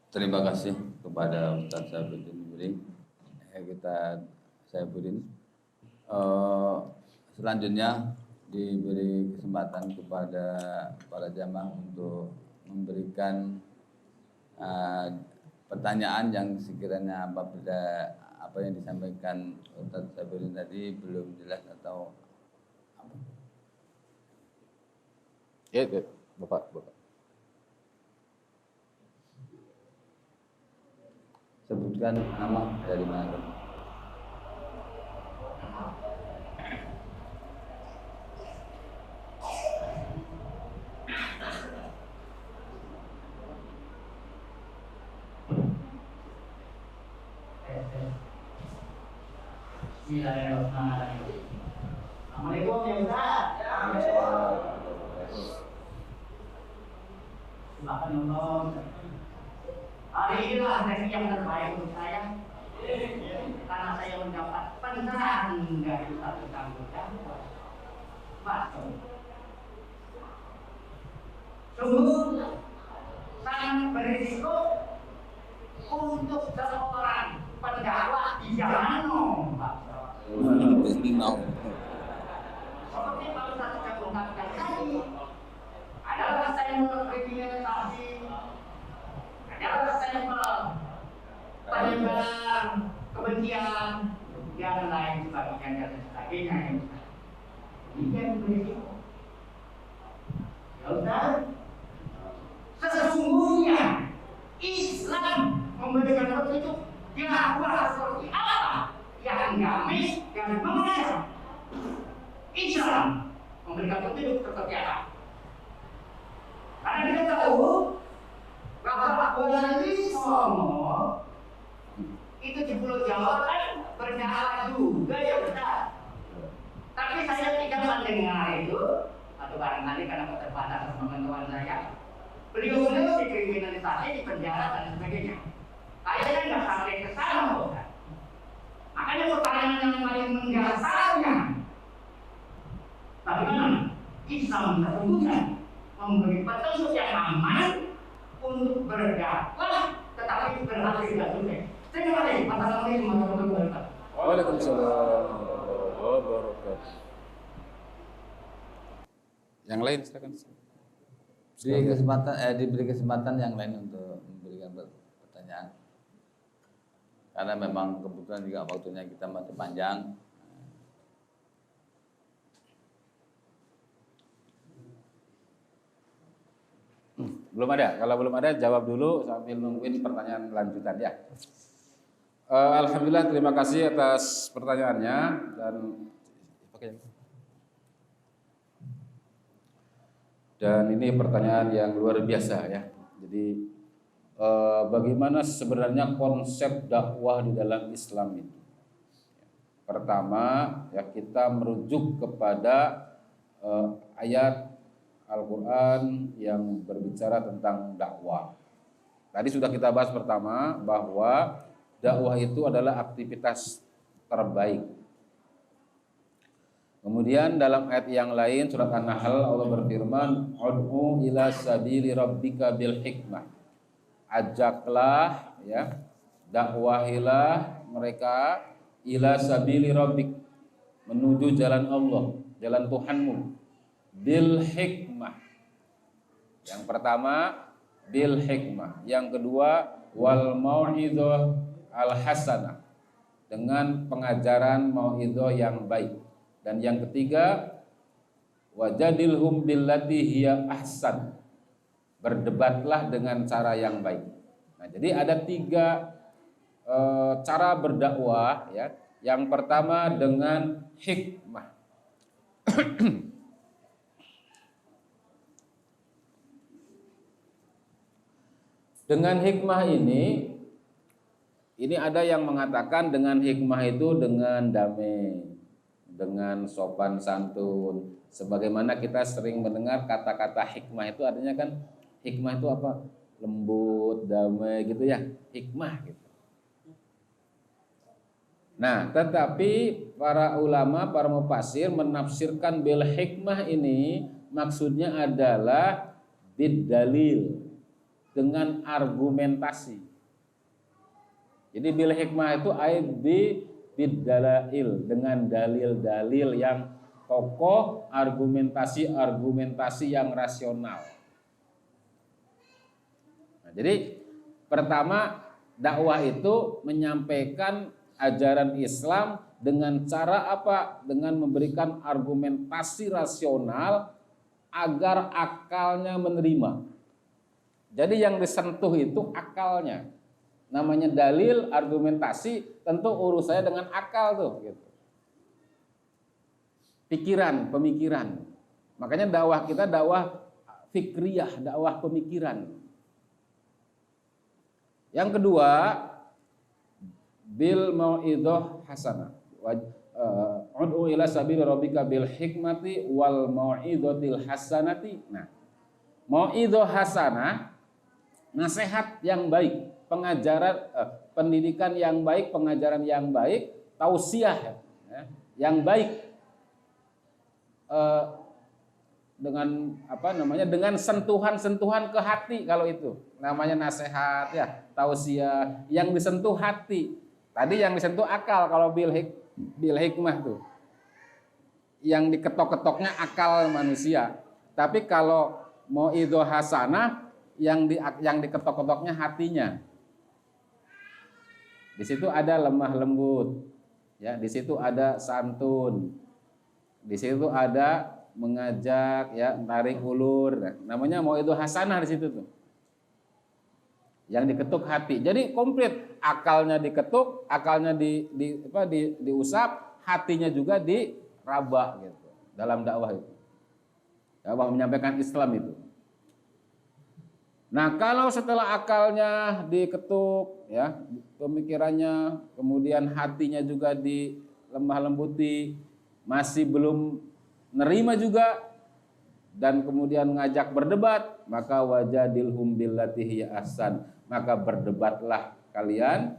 Terima kasih kepada Ustaz Saifuddin. Saifuddin. Selanjutnya diberi kesempatan kepada para jamaah untuk memberikan pertanyaan yang sekiranya apabila apa yang disampaikan Ustaz Sabirin tadi belum jelas atau apa. Ya, Bapak. Sebutkan nama dari mana. Bismillahirrahmanirrahim. Assalamualaikum ya Ustaz. Subhanallah. Hari inilah hari yang terbaik untuk saya karena saya mendapat pencerahan dari Ustaz tentang dakwah. Sungguh sangat berisiko untuk seorang pendakwah di zaman Pak. Seperti Pak Ustaz sudah ungkapkan tadi, adalah saya mengkriminalisasi, adalah saya penyebaran kebencian dan lain sebagainya. Ini yang berisiko. Ya Ustaz, sesungguhnya Islam memberikan petunjuk dakwah seperti apa yang gamis dan mengajak. Islam memberikan petunjuk seperti apa? Karena kita tahu bahwa Wali Songo itu di Pulau Jawa kan berdakwah juga ya Ustaz. Tapi saya tidak mendengar itu, atau barangkali karena keterbatasan pengetahuan saya, beliau dikriminalisasi, dipenjara dan sebagainya. Kayaknya nggak sampai ke sana, Ustaz. Makanya pertanyaan yang paling mendasarnya, bagaimana Islam sesungguhnya memberi petunjuk yang aman untuk berdakwah, tetapi berhasil dan sukses. Terima kasih. Assalamualaikum warahmatullahi wabarakatuh. Waalaikumsalam warahmatullahi wabarakatuh. Yang lain silakan. Diberi kesempatan yang lain untuk memberikan pertanyaan. Karena memang kebetulan juga waktunya kita masih panjang. Belum ada. Kalau belum ada jawab dulu sambil nungguin pertanyaan lanjutan ya. Alhamdulillah, terima kasih atas pertanyaannya dan ini pertanyaan yang luar biasa ya. Jadi bagaimana sebenarnya konsep dakwah di dalam Islam itu? Pertama ya, kita merujuk kepada ayat Al-Quran yang berbicara tentang dakwah. Tadi sudah kita bahas pertama bahwa dakwah itu adalah aktivitas terbaik. Kemudian dalam ayat yang lain surat An-Nahl Allah berfirman, "Ud'u ila sabili rabbika bil hikmah." Ajaklah ya, dakwahilah mereka ila sabili rabbik, menuju jalan Allah, jalan Tuhanmu, bil hikmah. Yang pertama bil hikmah, yang kedua wal mau'izah al hasanah, dengan pengajaran mau'izah yang baik, dan yang ketiga wajadilhum billati hiya ahsan, berdebatlah dengan cara yang baik. Nah, jadi ada tiga cara berdakwah ya. Yang pertama dengan hikmah. Dengan hikmah ini ada yang mengatakan dengan hikmah itu dengan damai, dengan sopan santun. Sebagaimana kita sering mendengar kata-kata hikmah itu artinya kan, hikmah itu apa? Lembut, damai gitu ya, hikmah gitu. Nah, tetapi para ulama, para mufassir menafsirkan bil hikmah ini maksudnya adalah bid dalil, dengan argumentasi. Jadi bil hikmah itu bid dalail, dengan dalil-dalil yang kokoh, argumentasi yang rasional. Nah, jadi pertama, dakwah itu menyampaikan ajaran Islam dengan cara apa? Dengan memberikan argumentasi rasional agar akalnya menerima. Jadi yang disentuh itu akalnya. Namanya dalil, argumentasi, tentu urusannya dengan akal tuh gitu. Pikiran, pemikiran. Makanya dakwah kita dakwah fikriyah, dakwah pemikiran. Yang kedua, bil mau'idhah hasanah. Ud'u ila sabili rabbika bil hikmati wal mau'idhatil hasanati. Nah, mau'idhah hasanah, nasihat yang baik, pengajaran, pendidikan yang baik, pengajaran yang baik, tausiah yang baik, dengan apa namanya, dengan sentuhan-sentuhan ke hati. Kalau itu namanya nasihat ya, tausiah yang disentuh hati. Tadi yang disentuh akal, kalau bil hikmah tuh yang diketok-ketoknya akal manusia. Tapi kalau mau'idhah hasanah yang diketok-ketoknya hatinya. Di situ ada lemah lembut, ya, di situ ada santun, di situ ada mengajak, ya, tarik ulur. Nah, namanya mau'idhah hasanah di situ tuh. Yang diketuk hati. Jadi komplit, akalnya diketuk, akalnya diusap, hatinya juga diraba gitu. Dalam dakwah itu. Dakwah menyampaikan Islam itu. Nah, kalau setelah akalnya diketuk, ya, pemikirannya, kemudian hatinya juga dilemah lembuti, masih belum nerima juga, dan kemudian ngajak berdebat, maka wajadilhum billati hiya ahsan, maka berdebatlah kalian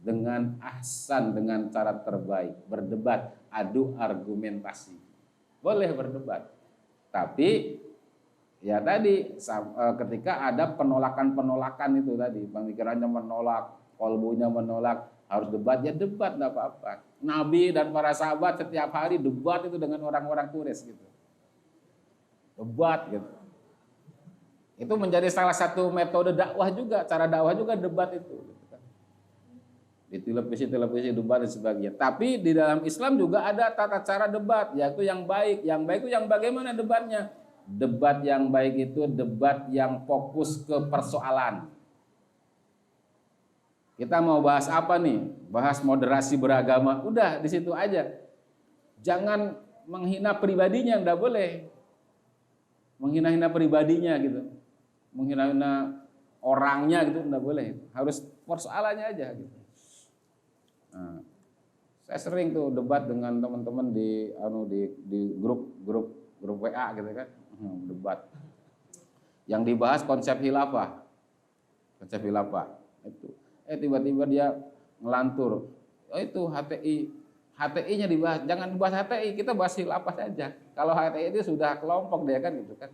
dengan ahsan, dengan cara terbaik. Berdebat, adu argumentasi. Boleh berdebat. Tapi ya tadi ketika ada penolakan-penolakan itu tadi, pemikirannya menolak, kolbunya menolak, harus debat, ya debat, enggak apa-apa. Nabi dan para sahabat setiap hari debat itu dengan orang-orang Quraisy gitu. Debat gitu. Itu menjadi salah satu metode dakwah juga, cara dakwah juga debat itu gitu kan. Di televisi debat dan sebagainya. Tapi di dalam Islam juga ada tata cara debat, yaitu yang baik. Yang baik itu yang bagaimana debatnya? Debat yang baik itu debat yang fokus ke persoalan. Kita mau bahas apa nih? Bahas moderasi beragama. Udah di situ aja. Jangan menghina pribadinya, enggak boleh. Menghina-hina pribadinya gitu. Menghina-hina orangnya gitu, enggak boleh. Harus persoalannya aja gitu. Nah, saya sering tuh debat dengan teman-teman di grup WA gitu kan. Debat. Yang dibahas konsep khilafah. Konsep khilafah itu. Tiba-tiba dia ngelantur. Oh itu HTI-nya dibahas. Jangan dibahas HTI, kita bahas khilafah saja. Kalau HTI itu sudah kelompok dia kan gitu kan.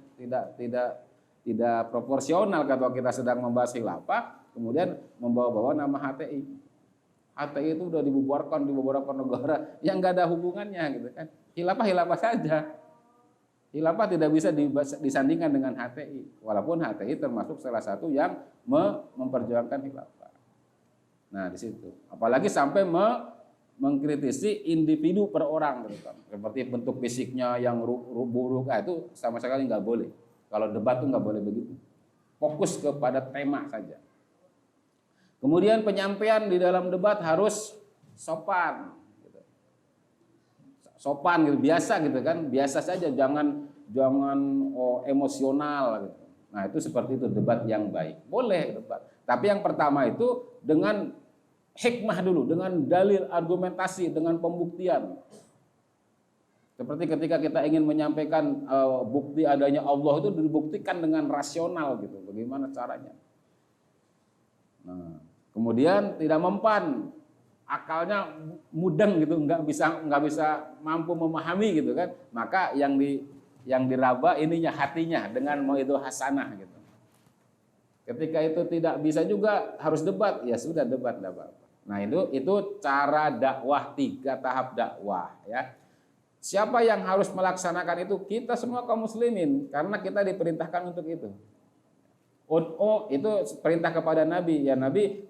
Tidak proporsional kalau kita sedang membahas khilafah kemudian membawa-bawa nama HTI. HTI itu udah dibubarkan di beberapa negara yang enggak ada hubungannya gitu kan. Khilafah saja. Khilafah tidak bisa disandingkan dengan HTI, walaupun HTI termasuk salah satu yang memperjuangkan khilafah. Nah, di situ. Apalagi sampai mengkritisi individu per orang, seperti bentuk fisiknya yang buruk, itu sama sekali nggak boleh. Kalau debat tuh nggak boleh begitu. Fokus kepada tema saja. Kemudian penyampaian di dalam debat harus sopan. Sopan gitu, biasa gitu kan, biasa saja, jangan emosional gitu. Nah, itu seperti itu debat yang baik. Boleh debat. Tapi yang pertama itu dengan hikmah dulu, dengan dalil, argumentasi, dengan pembuktian. Seperti ketika kita ingin menyampaikan bukti adanya Allah itu dibuktikan dengan rasional gitu. Bagaimana caranya? Nah, kemudian tidak mempan, akalnya mudeng gitu, nggak bisa mampu memahami gitu kan, maka yang diraba ininya, hatinya, dengan mau'idhah hasanah gitu. Ketika itu tidak bisa juga harus debat, ya sudah debat, enggak apa-apa. Nah, itu cara dakwah, 3 tahap dakwah ya. Siapa yang harus melaksanakan itu? Kita semua kaum muslimin, karena kita diperintahkan untuk itu. Oh, itu perintah kepada Nabi. Ya Nabi,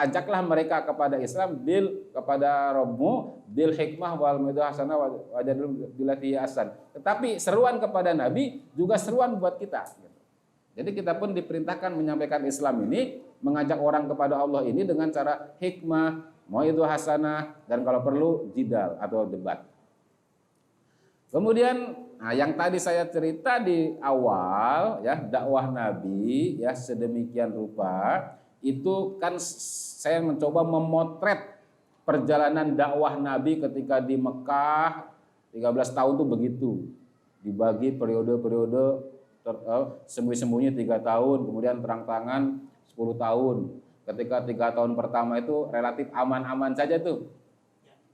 ajaklah mereka kepada Islam kepada Rabbmu bil hikmah wal mau'izah hasanah wajadil billati ahsan. Tetapi seruan kepada Nabi juga seruan buat kita. Jadi kita pun diperintahkan menyampaikan Islam ini, mengajak orang kepada Allah ini dengan cara hikmah, mau'izah hasanah, dan kalau perlu jidal atau debat. Kemudian yang tadi saya cerita di awal ya, dakwah Nabi ya sedemikian rupa, itu kan saya mencoba memotret perjalanan dakwah Nabi ketika di Mekah 13 tahun itu begitu. Dibagi periode-periode, sembunyi-sembunyi 3 tahun, kemudian terang-terangan 10 tahun. Ketika 3 tahun pertama itu relatif aman-aman saja tuh.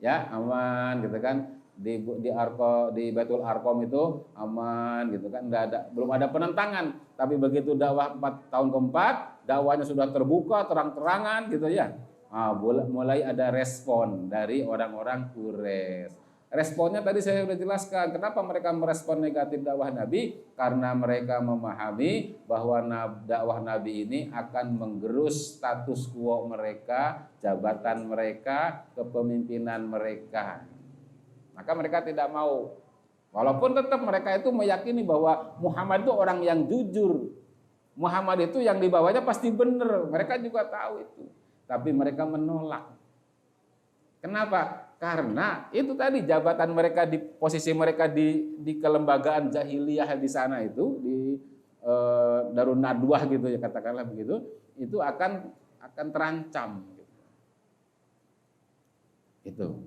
Ya, aman gitu kan. Di Baitul Arqam itu aman gitu kan, belum ada penentangan. Tapi begitu dakwah 4 tahun keempat, dakwahnya sudah terbuka terang-terangan gitu ya. Mulai ada respon dari orang-orang Quraisy. Responnya tadi saya sudah jelaskan. Kenapa mereka merespon negatif dakwah Nabi? Karena mereka memahami bahwa dakwah Nabi ini akan menggerus status quo mereka, jabatan mereka, kepemimpinan mereka. Maka mereka tidak mau. Walaupun tetap mereka itu meyakini bahwa Muhammad itu orang yang jujur. Muhammad itu yang dibawanya pasti benar. Mereka juga tahu itu. Tapi mereka menolak. Kenapa? Karena itu tadi jabatan mereka, di posisi mereka di kelembagaan jahiliyah di sana itu, di Darun Nadwah gitu ya, katakanlah begitu, itu akan terancam. Itu.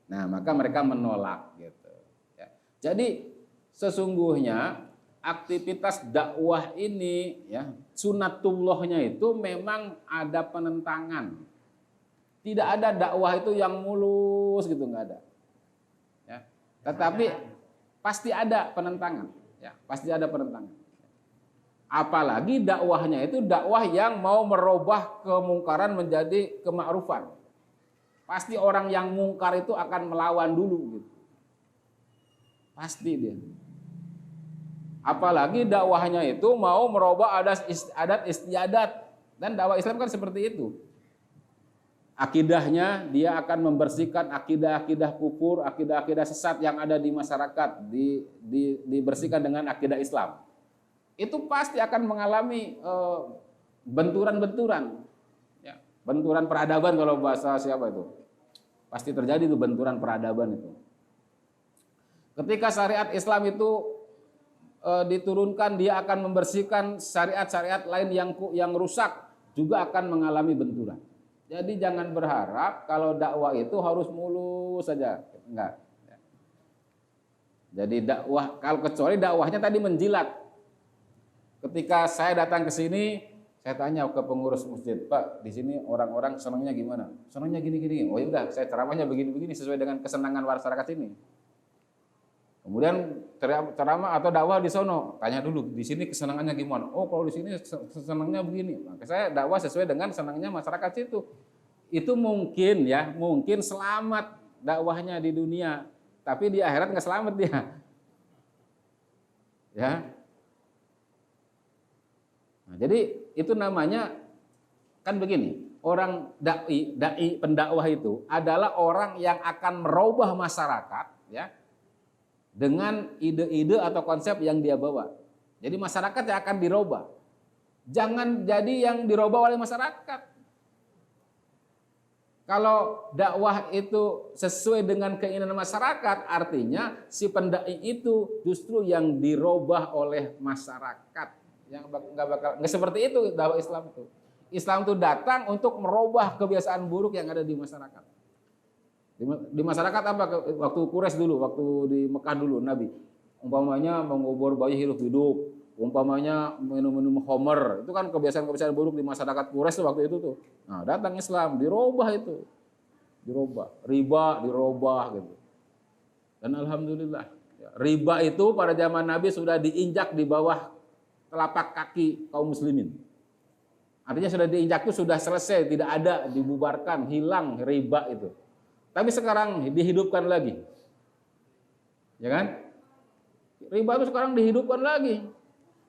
Nah, maka mereka menolak gitu. Ya. Jadi sesungguhnya aktivitas dakwah ini ya, sunatullahnya itu memang ada penentangan. Tidak ada dakwah itu yang mulus gitu, nggak ada. Ya. Tetapi pasti ada penentangan. Ya, pasti ada penentangan. Apalagi dakwahnya itu dakwah yang mau merubah kemungkaran menjadi kemakrufan. Pasti orang yang mungkar itu akan melawan dulu gitu. Pasti dia. Apalagi dakwahnya itu mau merubah adat istiadat, dan dakwah Islam kan seperti itu. Akidahnya dia akan membersihkan akidah-akidah kufur, akidah-akidah sesat yang ada di masyarakat, dibersihkan dengan akidah Islam. Itu pasti akan mengalami benturan-benturan. Ya, benturan peradaban kalau bahasa siapa itu. Pasti terjadi itu benturan peradaban itu. Ketika syariat Islam itu diturunkan, dia akan membersihkan syariat-syariat lain yang rusak, juga akan mengalami benturan. Jadi jangan berharap kalau dakwah itu harus mulus saja, enggak. Jadi dakwah, kalau kecuali dakwahnya tadi menjilat. Ketika saya datang ke sini, saya tanya ke pengurus masjid, Pak, di sini orang-orang senangnya gimana? Senangnya gini-gini. Oh ya udah, saya ceramahnya begini-begini sesuai dengan kesenangan masyarakat ini. Kemudian ceramah atau dakwah di sono, tanya dulu di sini kesenangannya gimana? Oh, kalau di sini senangnya begini. Maka saya dakwah sesuai dengan senangnya masyarakat situ. Itu mungkin ya, mungkin selamat dakwahnya di dunia, tapi di akhirat nggak selamat dia. Ya. Nah, jadi itu namanya kan begini, orang dai pendakwah itu adalah orang yang akan merubah masyarakat ya dengan ide-ide atau konsep yang dia bawa. Jadi masyarakat yang akan dirubah. Jangan jadi yang dirubah oleh masyarakat. Kalau dakwah itu sesuai dengan keinginan masyarakat, artinya si pendai itu justru yang dirubah oleh masyarakat. Yang nggak seperti itu dakwah Islam itu. Islam itu datang untuk merubah kebiasaan buruk yang ada di masyarakat. Di masyarakat apa? Waktu Quraisy dulu, waktu di Mekah dulu Nabi, umpamanya mengubur bayi hidup-hidup, umpamanya minum-minum khamr, itu kan kebiasaan-kebiasaan buruk di masyarakat Quraisy waktu itu tuh. Nah, datang Islam, dirubah itu. Dirubah, riba dirubah gitu. Dan alhamdulillah, riba itu pada zaman Nabi sudah diinjak di bawah telapak kaki kaum muslimin. Artinya sudah diinjak itu sudah selesai, tidak ada, dibubarkan, hilang riba itu. Tapi sekarang dihidupkan lagi. Ya kan? Riba itu sekarang dihidupkan lagi,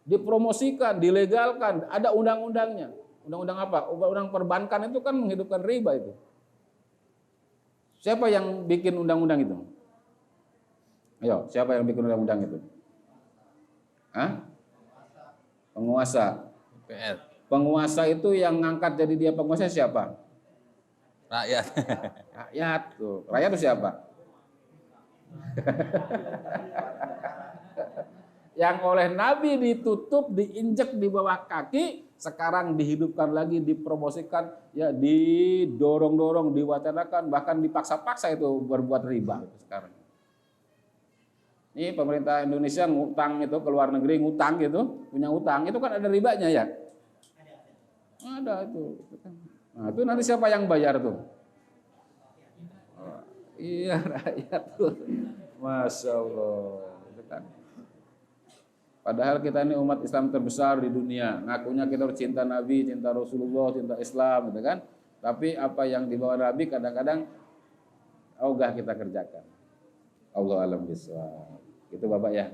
dipromosikan, dilegalkan, ada undang-undangnya. Undang-undang apa? Undang perbankan itu kan menghidupkan riba itu. Siapa yang bikin undang-undang itu? Ayo, siapa yang bikin undang-undang itu? Hah? Penguasa. PR. Penguasa itu yang ngangkat jadi dia penguasa siapa? Rakyat. Rakyat tuh. Rakyat itu siapa? Yang oleh Nabi ditutup, diinjek di bawah kaki, sekarang dihidupkan lagi, dipromosikan, ya didorong-dorong, diwacanakan, bahkan dipaksa-paksa itu berbuat riba itu sekarang. Ini pemerintah Indonesia ngutang itu ke luar negeri, ngutang gitu, punya utang, itu kan ada ribanya ya? Ada itu. Nah, itu nanti siapa yang bayar tuh? Oh, iya, rakyat tuh. Masya Allah. Itu kan. Padahal kita ini umat Islam terbesar di dunia. Ngakunya kita cinta Nabi, cinta Rasulullah, cinta Islam, gitu kan? Tapi apa yang dibawa Nabi kadang-kadang ogah kita kerjakan. Allah alam bisawab. Gitu Bapak ya.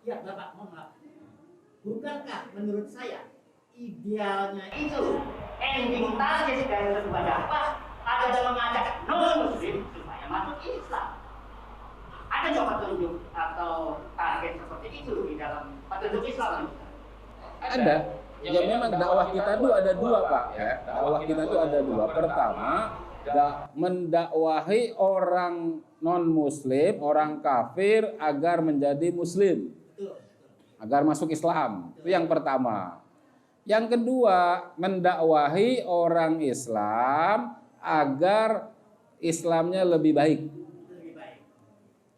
Ya Bapak, mohon maaf. Bukankah menurut saya idealnya itu ending target dari sebuah dakwah adalah mengajak non-muslim supaya masuk Islam? Ada coba petunjuk atau target seperti itu di dalam petunjuk Islam? Ada. Ya memang dakwah kita itu ada dua Pak. Ya. Dakwah kita itu ada dua. Pertama, mendakwahi orang non-muslim, orang kafir agar menjadi muslim, agar masuk Islam. Itu yang pertama. Yang kedua, mendakwahi orang Islam agar Islamnya lebih baik.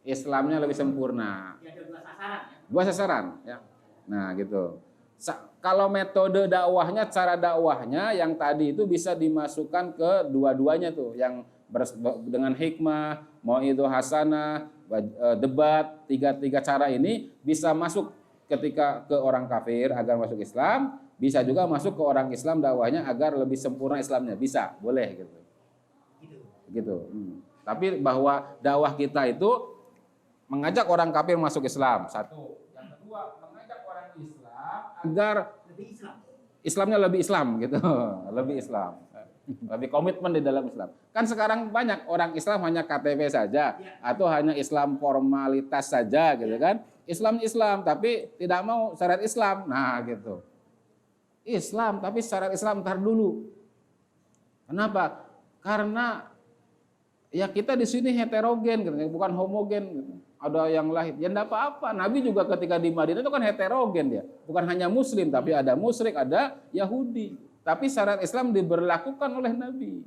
Islamnya lebih sempurna. Ya, ada dua sasaran ya. Dua sasaran ya. Nah, gitu. Kalau metode dakwahnya, cara dakwahnya yang tadi itu bisa dimasukkan ke dua-duanya tuh, yang dengan hikmah, mau itu hasanah, debat, tiga cara ini bisa masuk ketika ke orang kafir agar masuk Islam, bisa juga masuk ke orang Islam dakwahnya agar lebih sempurna Islamnya, bisa, boleh gitu. Gitu. Tapi bahwa dakwah kita itu mengajak orang kafir masuk Islam, satu. Yang kedua, mengajak orang Islam agar Islamnya lebih Islam gitu, lebih Islam, lebih komitmen di dalam Islam. Kan sekarang banyak orang Islam hanya KTP saja atau hanya Islam formalitas saja gitu kan. Islam tapi tidak mau syariat Islam. Nah, gitu. Islam tapi syariat Islam ntar dulu. Kenapa? Karena ya kita di sini heterogen gitu, bukan homogen gitu. Ada yang lain, ya enggak apa-apa. Nabi juga ketika di Madinah itu kan heterogen dia. Bukan hanya muslim, tapi ada musyrik, ada Yahudi. Tapi syariat Islam diberlakukan oleh Nabi.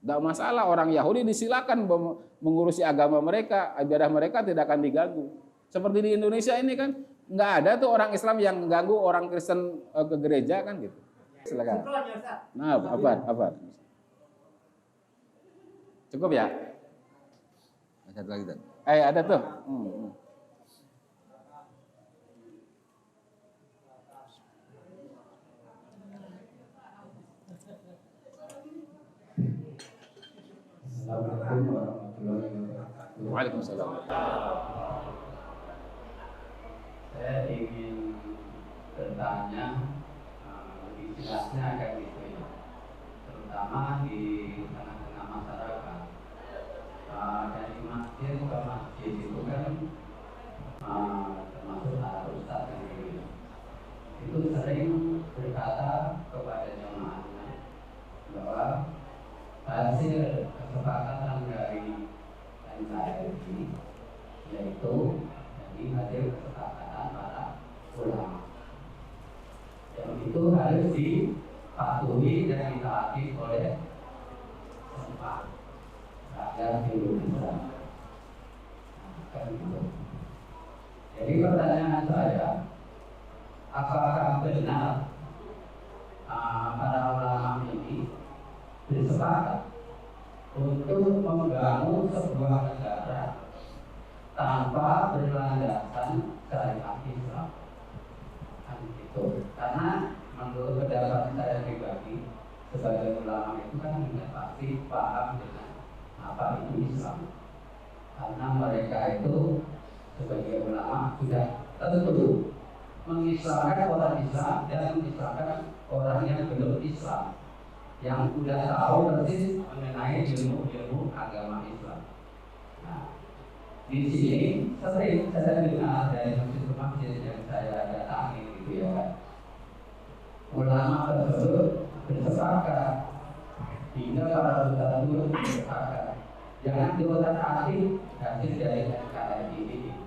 Enggak masalah, orang Yahudi disilakan mengurusi agama mereka, ibadah mereka tidak akan diganggu. Seperti di Indonesia ini kan, enggak ada tuh orang Islam yang mengganggu orang Kristen ke gereja kan gitu. Silakan. Nah, apa? Cukup ya? Satu lagi tuh. Ada tuh. Assalamualaikum warahmatullahi wabarakatuh. Waalaikumsalam. Saya ingin bertanya, lebih jelasnya kayak gitu ya, terutama di tengah-tengah masyarakat. Dari masjid ke masjid itu kan termasuk ustaz itu sering berkata kepada jemaahnya bahwa hasil kesepakatan dari NKRI yaitu jadi hasil kesepakatan para ulama yang itu harus dipatuhi dan ditaati oleh semua rakyat Indonesia. Kan gitu. Jadi pertanyaan saya, apakah benar para ulama ini bersepakat untuk membangun sebuah negara tanpa berlandaskan syariat Islam? Kan gitu. Karena menurut pendapat saya pribadi sebagai ulama itu kan mereka itu sebagai ulama sudah tentu mengislamkan orang Islam dan mengislamkan orang yang belum Islam, yang sudah tahu persis mengenai ilmu-ilmu agama Islam. Nah, di sini sering saya dengar dari masjid-masjid yang saya datangi gitu ya, ulama tersebut bersepakat hingga para ustadz itu bersepakat jangan diotak-atik hasil dari NKRI ini,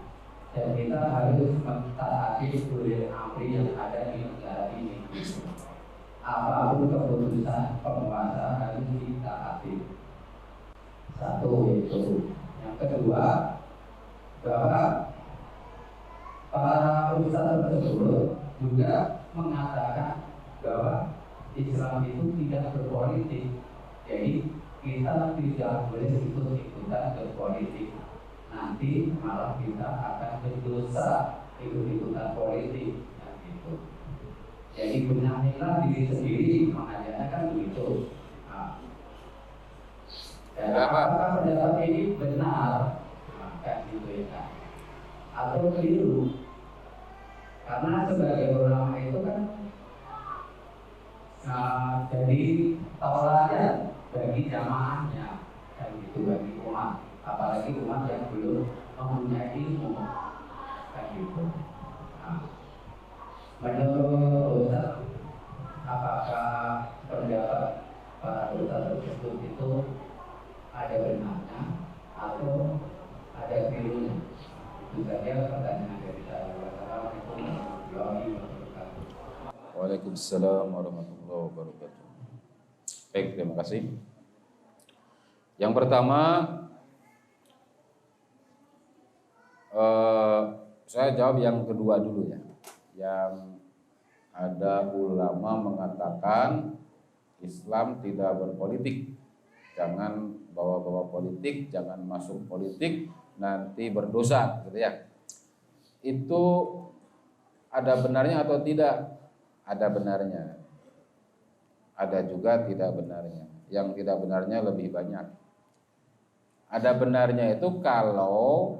dan kita harus mentaati ulil amri yang ada di negara ini. Apapun keputusan penguasa harus ditaati. Satu itu. Yang kedua, bahwa para ustadz tersebut juga mengatakan bahwa Islam itu tidak berpolitik. Jadi kita tidak boleh ikut-ikutan berpolitik. Nanti malah kita akan berdosa ikut-ikutan politik. Nah, gitu. Jadi benahilah diri sendiri, mengajarnya kan begitu. Nah, dan apakah pendapat ini benar? Maka gitu ya kan? Atau keliru? Karena sebagai ulama itu kan jadi tauladan bagi jamaahnya, dan itu bagi umat, apalagi umat yang belum mempunyai ilmu, kan gitu. Nah, menurut Ustaz, apakah pendapat para Ustaz tersebut itu ada benarnya atau ada kelirunya? Itu saja pertanyaan dari saya. Wassalamualaikum warahmatullahi wabarakatuh. Waalaikumsalam warahmatullahi wabarakatuh. Baik, terima kasih. Yang pertama, saya jawab yang kedua dulu ya. Yang ada ulama mengatakan Islam tidak berpolitik. Jangan bawa-bawa politik, jangan masuk politik, nanti berdosa, gitu ya. Itu ada benarnya atau tidak? Ada benarnya. Ada juga tidak benarnya. Yang tidak benarnya lebih banyak. Ada benarnya itu kalau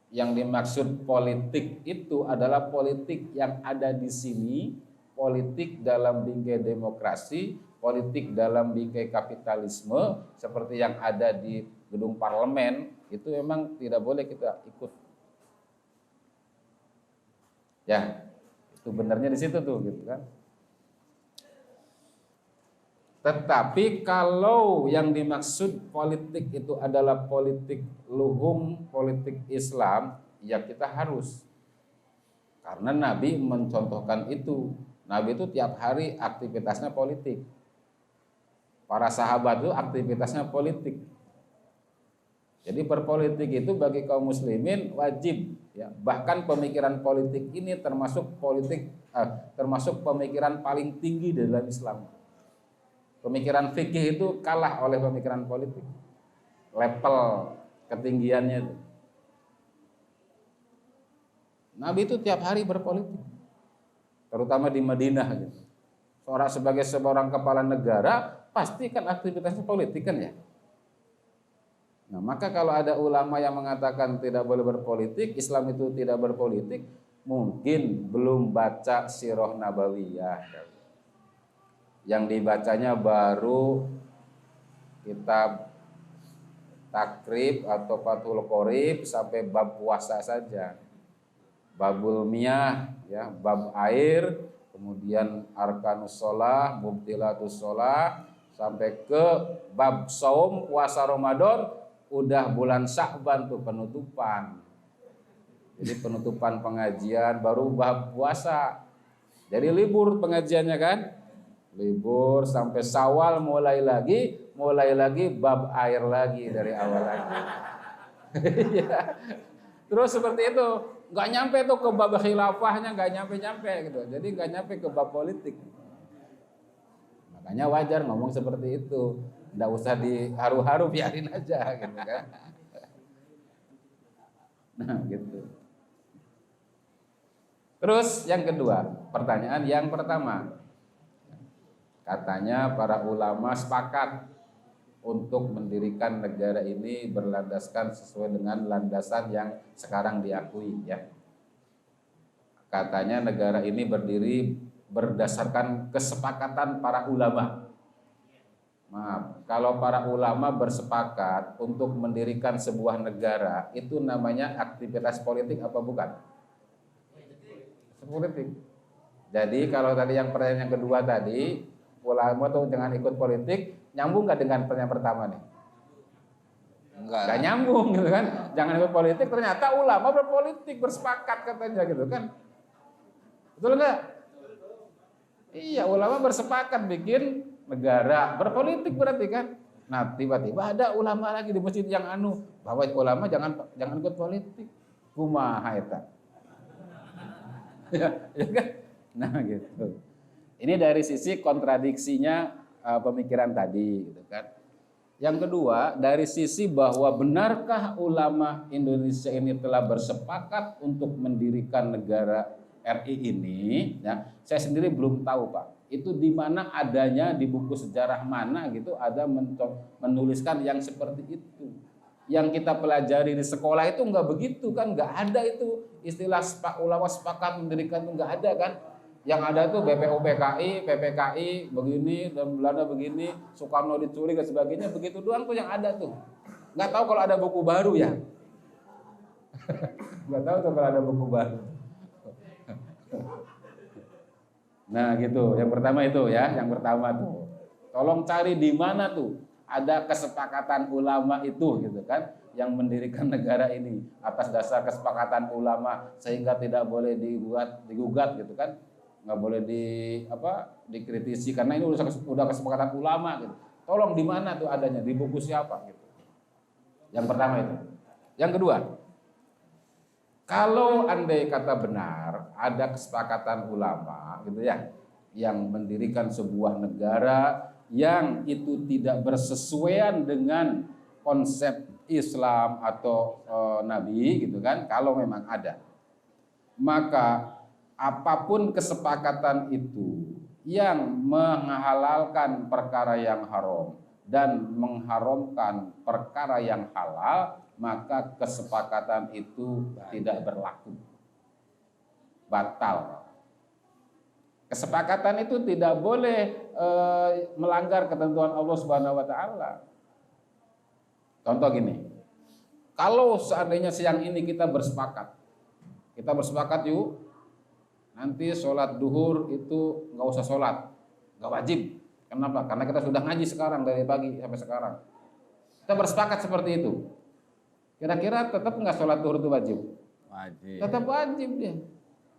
yang dimaksud politik itu adalah politik yang ada di sini, politik dalam bingkai demokrasi, politik dalam bingkai kapitalisme seperti yang ada di gedung parlemen, itu memang tidak boleh kita ikut. Ya, itu benarnya di situ tuh, gitu kan. Tetapi kalau yang dimaksud politik itu adalah politik luhum, politik Islam, ya kita harus. Karena Nabi mencontohkan itu. Nabi itu tiap hari aktivitasnya politik. Para sahabat itu aktivitasnya politik. Jadi berpolitik itu bagi kaum muslimin wajib, ya. Bahkan pemikiran politik ini termasuk pemikiran paling tinggi dalam Islam. Pemikiran fikih itu kalah oleh pemikiran politik. Level ketinggiannya itu. Nabi itu tiap hari berpolitik. Terutama di Madinah gitu. Sebagai seorang kepala negara pasti kan aktivitasnya politik kan ya. Nah, maka kalau ada ulama yang mengatakan tidak boleh berpolitik, Islam itu tidak berpolitik, mungkin belum baca Sirah Nabawiyah. Yang dibacanya baru kitab Takrib atau Fathul Qorib sampai bab puasa saja. Babul Miyah, ya, bab air, kemudian Arkanus Shalah, Mubtilatus Shalah, sampai ke bab saum puasa Ramadan, udah bulan Sya'ban tuh penutupan. Jadi penutupan pengajian baru bab puasa. Jadi libur pengajiannya kan? Libur sampai Syawal mulai lagi bab air lagi dari awal lagi. Terus seperti itu, nggak nyampe tuh ke bab khilafahnya, nggak nyampe gitu. Jadi nggak nyampe ke bab politik. Makanya wajar ngomong seperti itu, nggak usah diharu-haru, biarin aja gitu kan. Nah gitu. Terus yang kedua, pertanyaan yang pertama. Katanya para ulama sepakat untuk mendirikan negara ini berlandaskan sesuai dengan landasan yang sekarang diakui ya. Katanya negara ini berdiri berdasarkan kesepakatan para ulama. Maaf, kalau para ulama bersepakat untuk mendirikan sebuah negara, itu namanya aktivitas politik apa bukan? Politik. Jadi kalau tadi yang pertanyaan yang kedua tadi, ulama tuh jangan ikut politik, nyambung nggak dengan pertanyaan pertama nih? Nggak nyambung gitu kan? Jangan ikut politik, ternyata ulama berpolitik, bersepakat katanya gitu kan? Betul nggak? Iya, ulama bersepakat bikin negara, berpolitik berarti kan. Nah tiba-tiba ada ulama lagi di masjid yang bahwa ulama jangan ikut politik. Kumaha eta. Ya kan? Nah gitu. Ini dari sisi kontradiksinya pemikiran tadi gitu kan. Yang kedua, dari sisi bahwa benarkah ulama Indonesia ini telah bersepakat untuk mendirikan negara RI ini, ya, saya sendiri belum tahu Pak. Itu di mana adanya, di buku sejarah mana gitu ada menuliskan yang seperti itu. Yang kita pelajari di sekolah itu enggak begitu kan, enggak ada itu istilah ulama sepakat mendirikan itu enggak ada kan. Yang ada tuh BPUPKI, PPKI begini dan Belanda begini, Soekarno diculik dan sebagainya, begitu doang tuh yang ada tuh. Enggak tahu kalau ada buku baru ya. Enggak tahu tuh kalau ada buku baru. Nah gitu, yang pertama itu ya, yang pertama tuh. Tolong cari di mana tuh ada kesepakatan ulama itu gitu kan, yang mendirikan negara ini atas dasar kesepakatan ulama sehingga tidak boleh digugat gitu kan, nggak boleh dikritisi karena ini udah kesepakatan ulama gitu. Tolong di mana tuh adanya, di buku siapa gitu. Yang pertama itu. Yang kedua, kalau andai kata benar ada kesepakatan ulama gitu ya, yang mendirikan sebuah negara yang itu tidak bersesuaian dengan konsep Islam atau Nabi gitu kan, kalau memang ada, maka apapun kesepakatan itu yang menghalalkan perkara yang haram dan mengharamkan perkara yang halal, maka kesepakatan itu tidak berlaku, batal. Kesepakatan itu tidak boleh melanggar ketentuan Allah Subhanahu wa taala. Contoh gini. Kalau seandainya siang ini kita bersepakat yuk nanti sholat duhur itu nggak usah sholat, nggak wajib. Kenapa? Karena kita sudah ngaji sekarang dari pagi sampai sekarang. Kita bersepakat seperti itu. Kira-kira tetap nggak sholat duhur itu wajib? Wajib. Tetap wajib dia.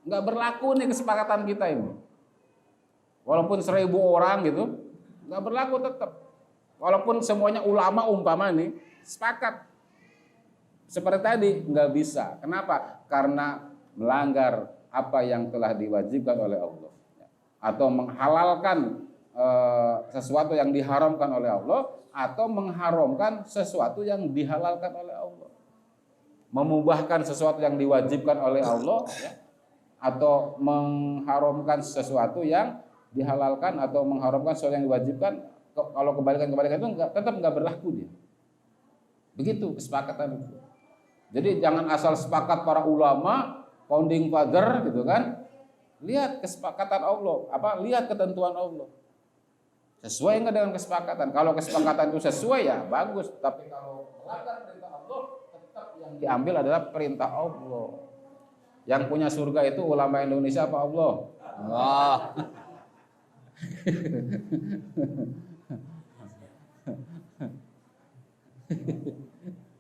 Nggak berlaku nih kesepakatan kita ini. Walaupun 1000 orang gitu, nggak berlaku tetap. Walaupun semuanya ulama umpama nih sepakat. Seperti tadi nggak bisa. Kenapa? Karena melanggar apa yang telah diwajibkan oleh Allah, atau menghalalkan sesuatu yang diharamkan oleh Allah, atau mengharamkan sesuatu yang dihalalkan oleh Allah. Memubahkan sesuatu yang diwajibkan oleh Allah, ya, atau mengharamkan sesuatu yang dihalalkan atau mengharamkan sesuatu yang diwajibkan. Kalau kebalikan itu tetap nggak berlaku dia. Begitu kesepakatan itu. Jadi jangan asal sepakat para ulama, founding father gitu kan. Lihat kesepakatan Allah, lihat ketentuan Allah. Sesuai enggak dengan kesepakatan? Kalau kesepakatan itu sesuai ya bagus, tapi kalau melanggar perintah Allah, tetap yang diambil adalah perintah Allah. Yang punya surga itu ulama Indonesia apa Allah? Allah.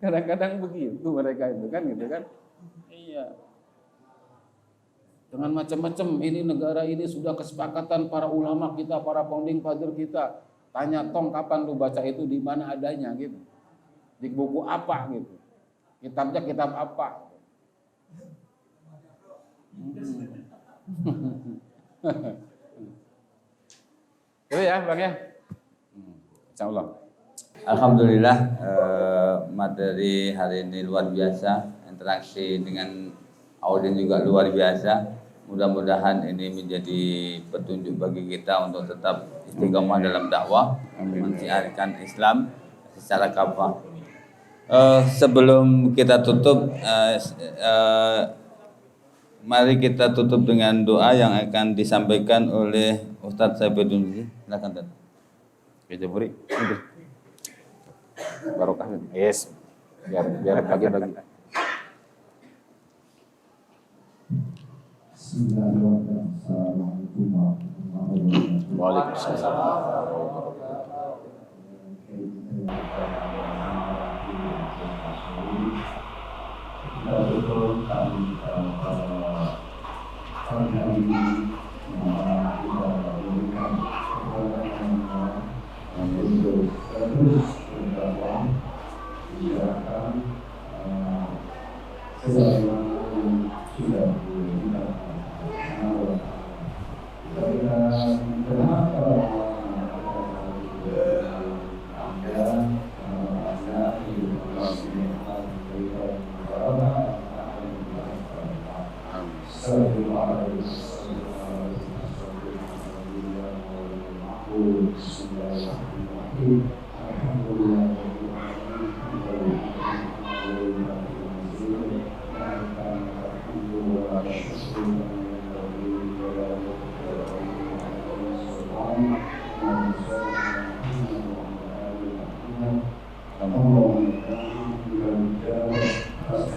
Kadang-kadang begitu mereka itu kan gitu kan. Iya. Dengan macam-macam, ini negara ini sudah kesepakatan para ulama kita, para founding father kita. Tanya tong kapan lu baca itu, di mana adanya gitu. Di buku apa gitu. Kitabnya kitab apa. Itu ya Bang ya. Insyaallah. Alhamdulillah, materi hari ini luar biasa, interaksi dengan audiens juga luar biasa. Mudah-mudahan ini menjadi petunjuk bagi kita untuk tetap istiqomah dalam dakwah, mensiarkan Islam, secara kafah. Sebelum kita tutup, mari kita tutup dengan doa yang akan disampaikan oleh Ustadz Saifuddin. Silakan Ustadz. Oke, Jaburi. Barokah. Yes. Biar bagi-bagi. Assalamualaikum warahmatullahi wabarakatuh. Waalaikumsalam.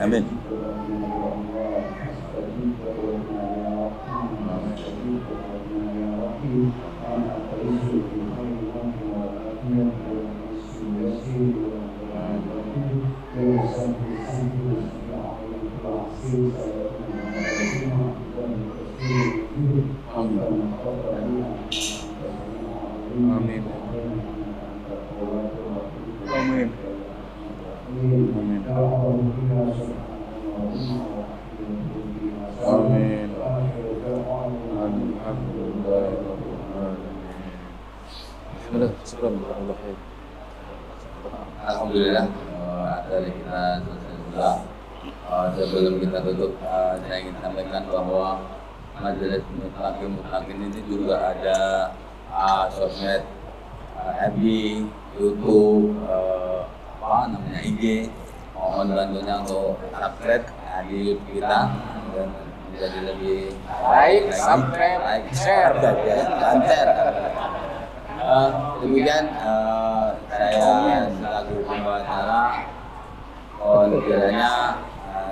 Amin. Alhamdulillah, dari kita selesai juga. Sebelum kita tutup, saya ingin sampaikan bahwa Majelis Mutlakin ini juga ada sosmed, FB, YouTube, IG. Mohon bantunya untuk subscribe di YouTube kita dan menjadi lebih Like, subscribe, share. dan share. Demikian saya selaku pembawa acara, mohon kiranya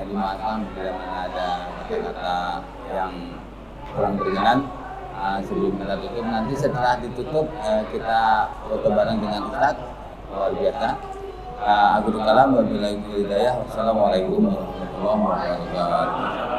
dimaafkan bila mana ada kata-kata yang kurang berkenan. Sebelum kita tutup, nanti setelah ditutup kita foto bareng dengan Ustadz, luar biasa. Akhirul kalam, wabillahi hidayah. Wassalamualaikum warahmatullahi wabarakatuh.